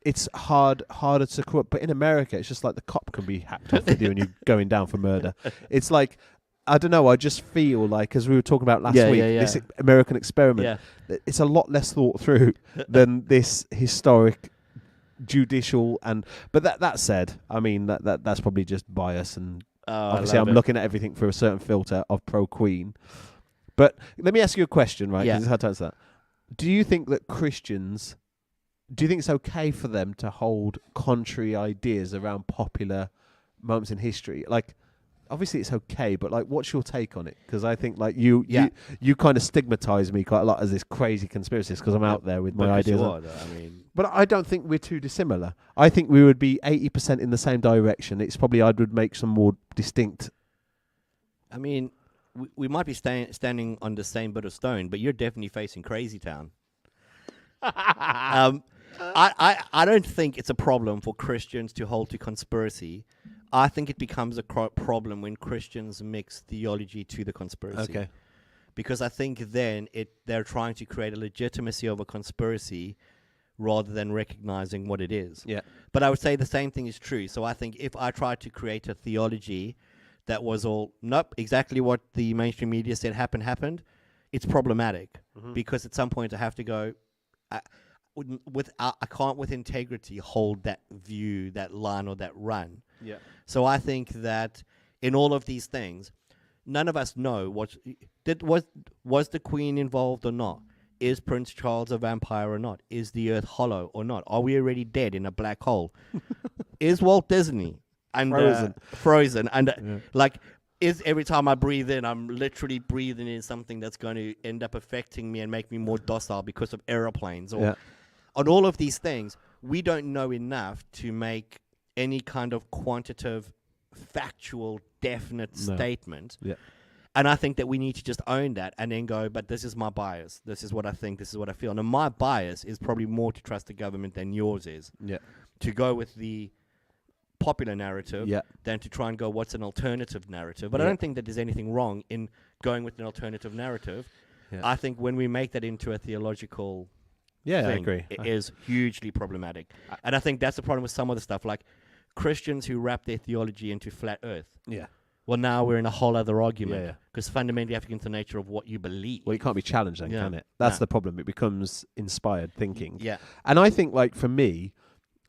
it's harder to corrupt. But in America, it's just like the cop can be hacked off with you and you're going down for murder. It's like, I don't know, I just feel like, as we were talking about last week, this American experiment, it's a lot less thought through than this historic judicial. But that said, I mean, that's probably just bias, and obviously I'm looking at everything through a certain filter of pro-Queen. But let me ask you a question, right? Because it's hard to answer that. Do you think that Christians, do you think it's okay for them to hold contrary ideas around popular moments in history? Like, obviously it's okay, but like, what's your take on it? Because I think like you kind of stigmatize me quite a lot as this crazy conspiracist because I'm out there with my ideas. But I don't think we're too dissimilar. I think we would be 80% in the same direction. It's probably I would make some more distinct. I mean, we might be standing on the same bit of stone, but you're definitely facing crazy town. I don't think it's a problem for Christians to hold to conspiracy. I think it becomes a problem when Christians mix theology to the conspiracy. Okay. Because I think then they're trying to create a legitimacy of a conspiracy rather than recognizing what it is. Yeah. But I would say the same thing is true. So I think if I tried to create a theology that was all, nope, exactly what the mainstream media said happened, it's problematic. Mm-hmm. Because at some point I have to go, I can't with integrity hold that view, that line, or that run. Yeah. So I think that in all of these things, none of us know was the Queen involved or not. Is Prince Charles a vampire or not? Is the Earth hollow or not? Are we already dead in a black hole? Is Walt Disney frozen? And like, is every time I breathe in, I'm literally breathing in something that's going to end up affecting me and make me more docile because of aeroplanes? Or on all of these things, we don't know enough to make any kind of quantitative, factual, definite statement. Yeah. And I think that we need to just own that and then go, but this is my bias. This is what I think. This is what I feel. And my bias is probably more to trust the government than yours is. Yeah. To go with the popular narrative than to try and go, what's an alternative narrative? But I don't think that there's anything wrong in going with an alternative narrative. Yeah. I think when we make that into a theological thing, I agree. It is hugely problematic. And I think that's the problem with some of the stuff, like Christians who wrap their theology into flat earth. Yeah. Well, now we're in a whole other argument because fundamentally you have to get into the nature of what you believe. Well, you can't be challenged then, can it? That's the problem. It becomes inspired thinking. Yeah. And I think, like, for me,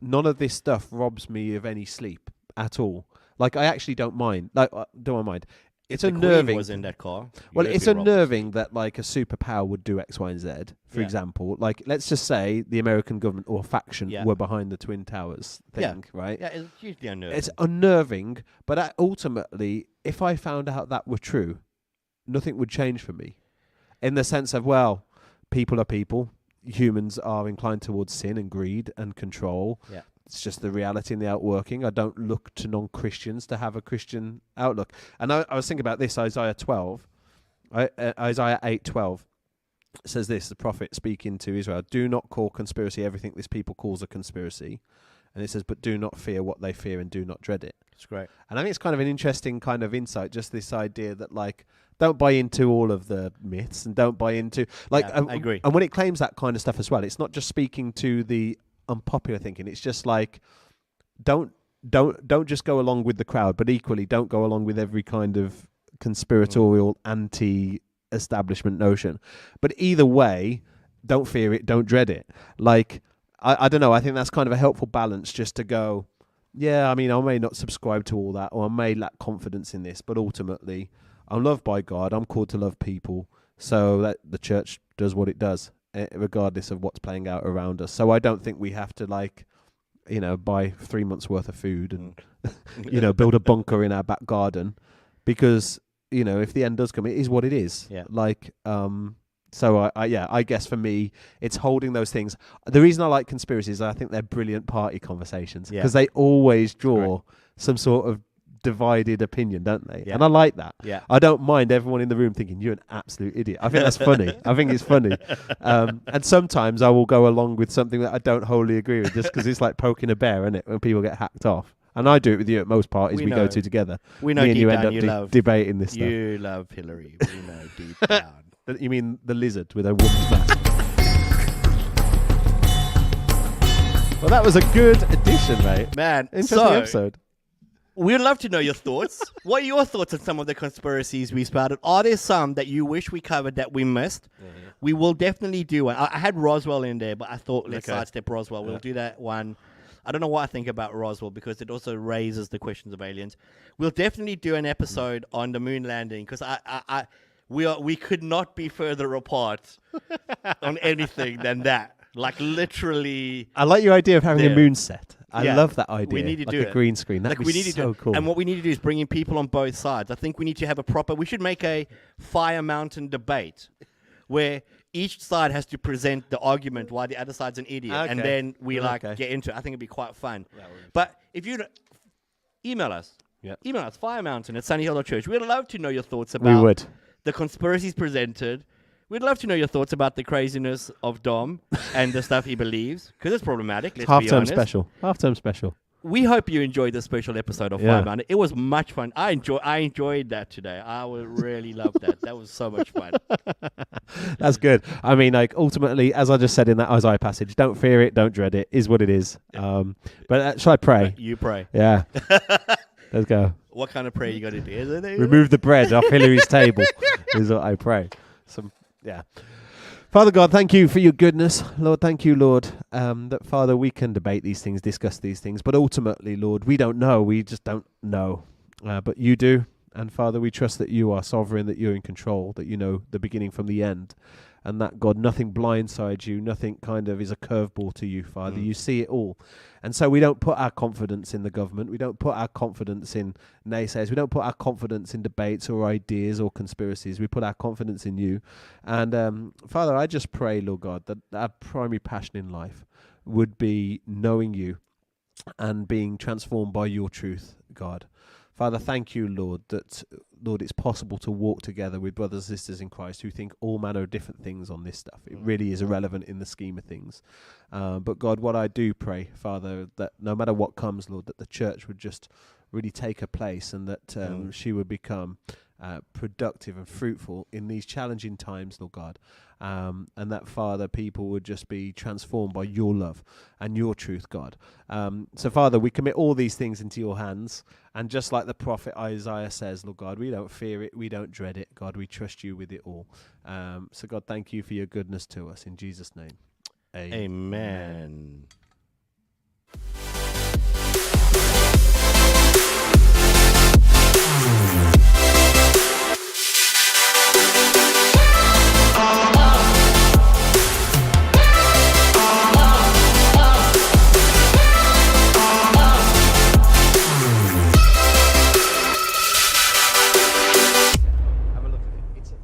none of this stuff robs me of any sleep at all. Like, I actually don't mind. Like, don't I mind? It's unnerving. Queen was in that car. Well, it's unnerving that like a superpower would do X, Y, and Z. For example, like let's just say the American government or faction were behind the Twin Towers thing, right? Yeah, it's hugely unnerving. It's unnerving, but ultimately, if I found out that were true, nothing would change for me. In the sense of, well, people are people. Humans are inclined towards sin and greed and control. Yeah. It's just the reality and the outworking. I don't look to non-Christians to have a Christian outlook. And I was thinking about this, Isaiah 12. Isaiah 8:12 says this, the prophet speaking to Israel, do not call conspiracy everything this people calls a conspiracy. And it says, but do not fear what they fear and do not dread it. It's great. And I think it's kind of an interesting kind of insight, just this idea that, like, don't buy into all of the myths and don't buy into... like. I agree. And when it claims that kind of stuff as well, it's not just speaking to the unpopular thinking. It's just like, don't just go along with the crowd, but equally don't go along with every kind of conspiratorial anti-establishment notion. But either way, don't fear it, don't dread it. Like, I don't know, I think that's kind of a helpful balance, just to go, yeah, I mean, I may not subscribe to all that, or I may lack confidence in this, but ultimately I'm loved by God, I'm called to love people, so that the church does what it does, regardless of what's playing out around us. So I don't think we have to, like, buy 3 months worth of food and, build a bunker in our back garden, because if the end does come, it is what it is. Yeah. Like, so I guess for me, it's holding those things. The reason I like conspiracies is I think they're brilliant party conversations because they always draw some sort of divided opinion, don't they? Yeah. And I like that. Yeah. I don't mind everyone in the room thinking you're an absolute idiot. I think that's funny. I think it's funny. And sometimes I will go along with something that I don't wholly agree with just because it's like poking a bear, isn't it? When people get hacked off. And I do it with you at most parties we go to together. We know Me and deep you down end you up love debating this stuff. You love Hillary. We know deep down. You mean the lizard with a woman's mask? Well, that was a good addition, mate. Man, Interesting episode. We'd love to know your thoughts. What are your thoughts on some of the conspiracies we spouted? Are there some that you wish we covered that we missed? Mm-hmm. We will definitely do one. I had Roswell in there, but I thought let's sidestep Roswell. We'll do that one. I don't know what I think about Roswell because it also raises the questions of aliens. We'll definitely do an episode on the moon landing because we could not be further apart on anything than that. Like literally. I like your idea of having a moon set. I love that idea. We need to like do a green screen. That'd be so cool. And what we need to do is bring in people on both sides. I think we need to have we should make a Fire Mountain debate where each side has to present the argument why the other side's an idiot. Okay. And then we get into it. I think it'd be quite fun. But if you email us. Yep. Email us, firemountain@sunnyhill.church. We'd love to know your thoughts about the conspiracies presented. We'd love to know your thoughts about the craziness of Dom and the stuff he believes, because it's problematic. Let's be honest. Half-term special. We hope you enjoyed this special episode of Fire Mountain. It was much fun. I enjoyed that today. I would really love that. That was so much fun. That's good. I mean, like ultimately, as I just said in that Isaiah passage, don't fear it, don't dread it. Is what it is. But shall I pray? You pray. Yeah. Let's go. What kind of prayer you got to do? Remove the bread off Hillary's table is what I pray. Father God, thank you for your goodness. Lord, thank you, Lord, that, Father, we can debate these things, discuss these things, but ultimately, Lord, we don't know. We just don't know. But you do. And, Father, we trust that you are sovereign, that you're in control, that you know the beginning from the end. And that, God, nothing blindsides you, nothing kind of is a curveball to you, Father. You see it all. And so we don't put our confidence in the government. We don't put our confidence in naysayers. We don't put our confidence in debates or ideas or conspiracies. We put our confidence in you. And, Father, I just pray, Lord God, that our primary passion in life would be knowing you and being transformed by your truth, God. Father, thank you, Lord, that, Lord, it's possible to walk together with brothers and sisters in Christ who think all manner of different things on this stuff. It really is irrelevant in the scheme of things. But God, what I do pray, Father, that no matter what comes, Lord, that the church would just really take a place and that she would become productive and fruitful in these challenging times, Lord God. And that, Father, people would just be transformed by your love and your truth, God. So, Father, we commit all these things into your hands. And just like the prophet Isaiah says, Lord God, we don't fear it, we don't dread it. God, we trust you with it all. So, God, thank you for your goodness to us. In Jesus' name, amen.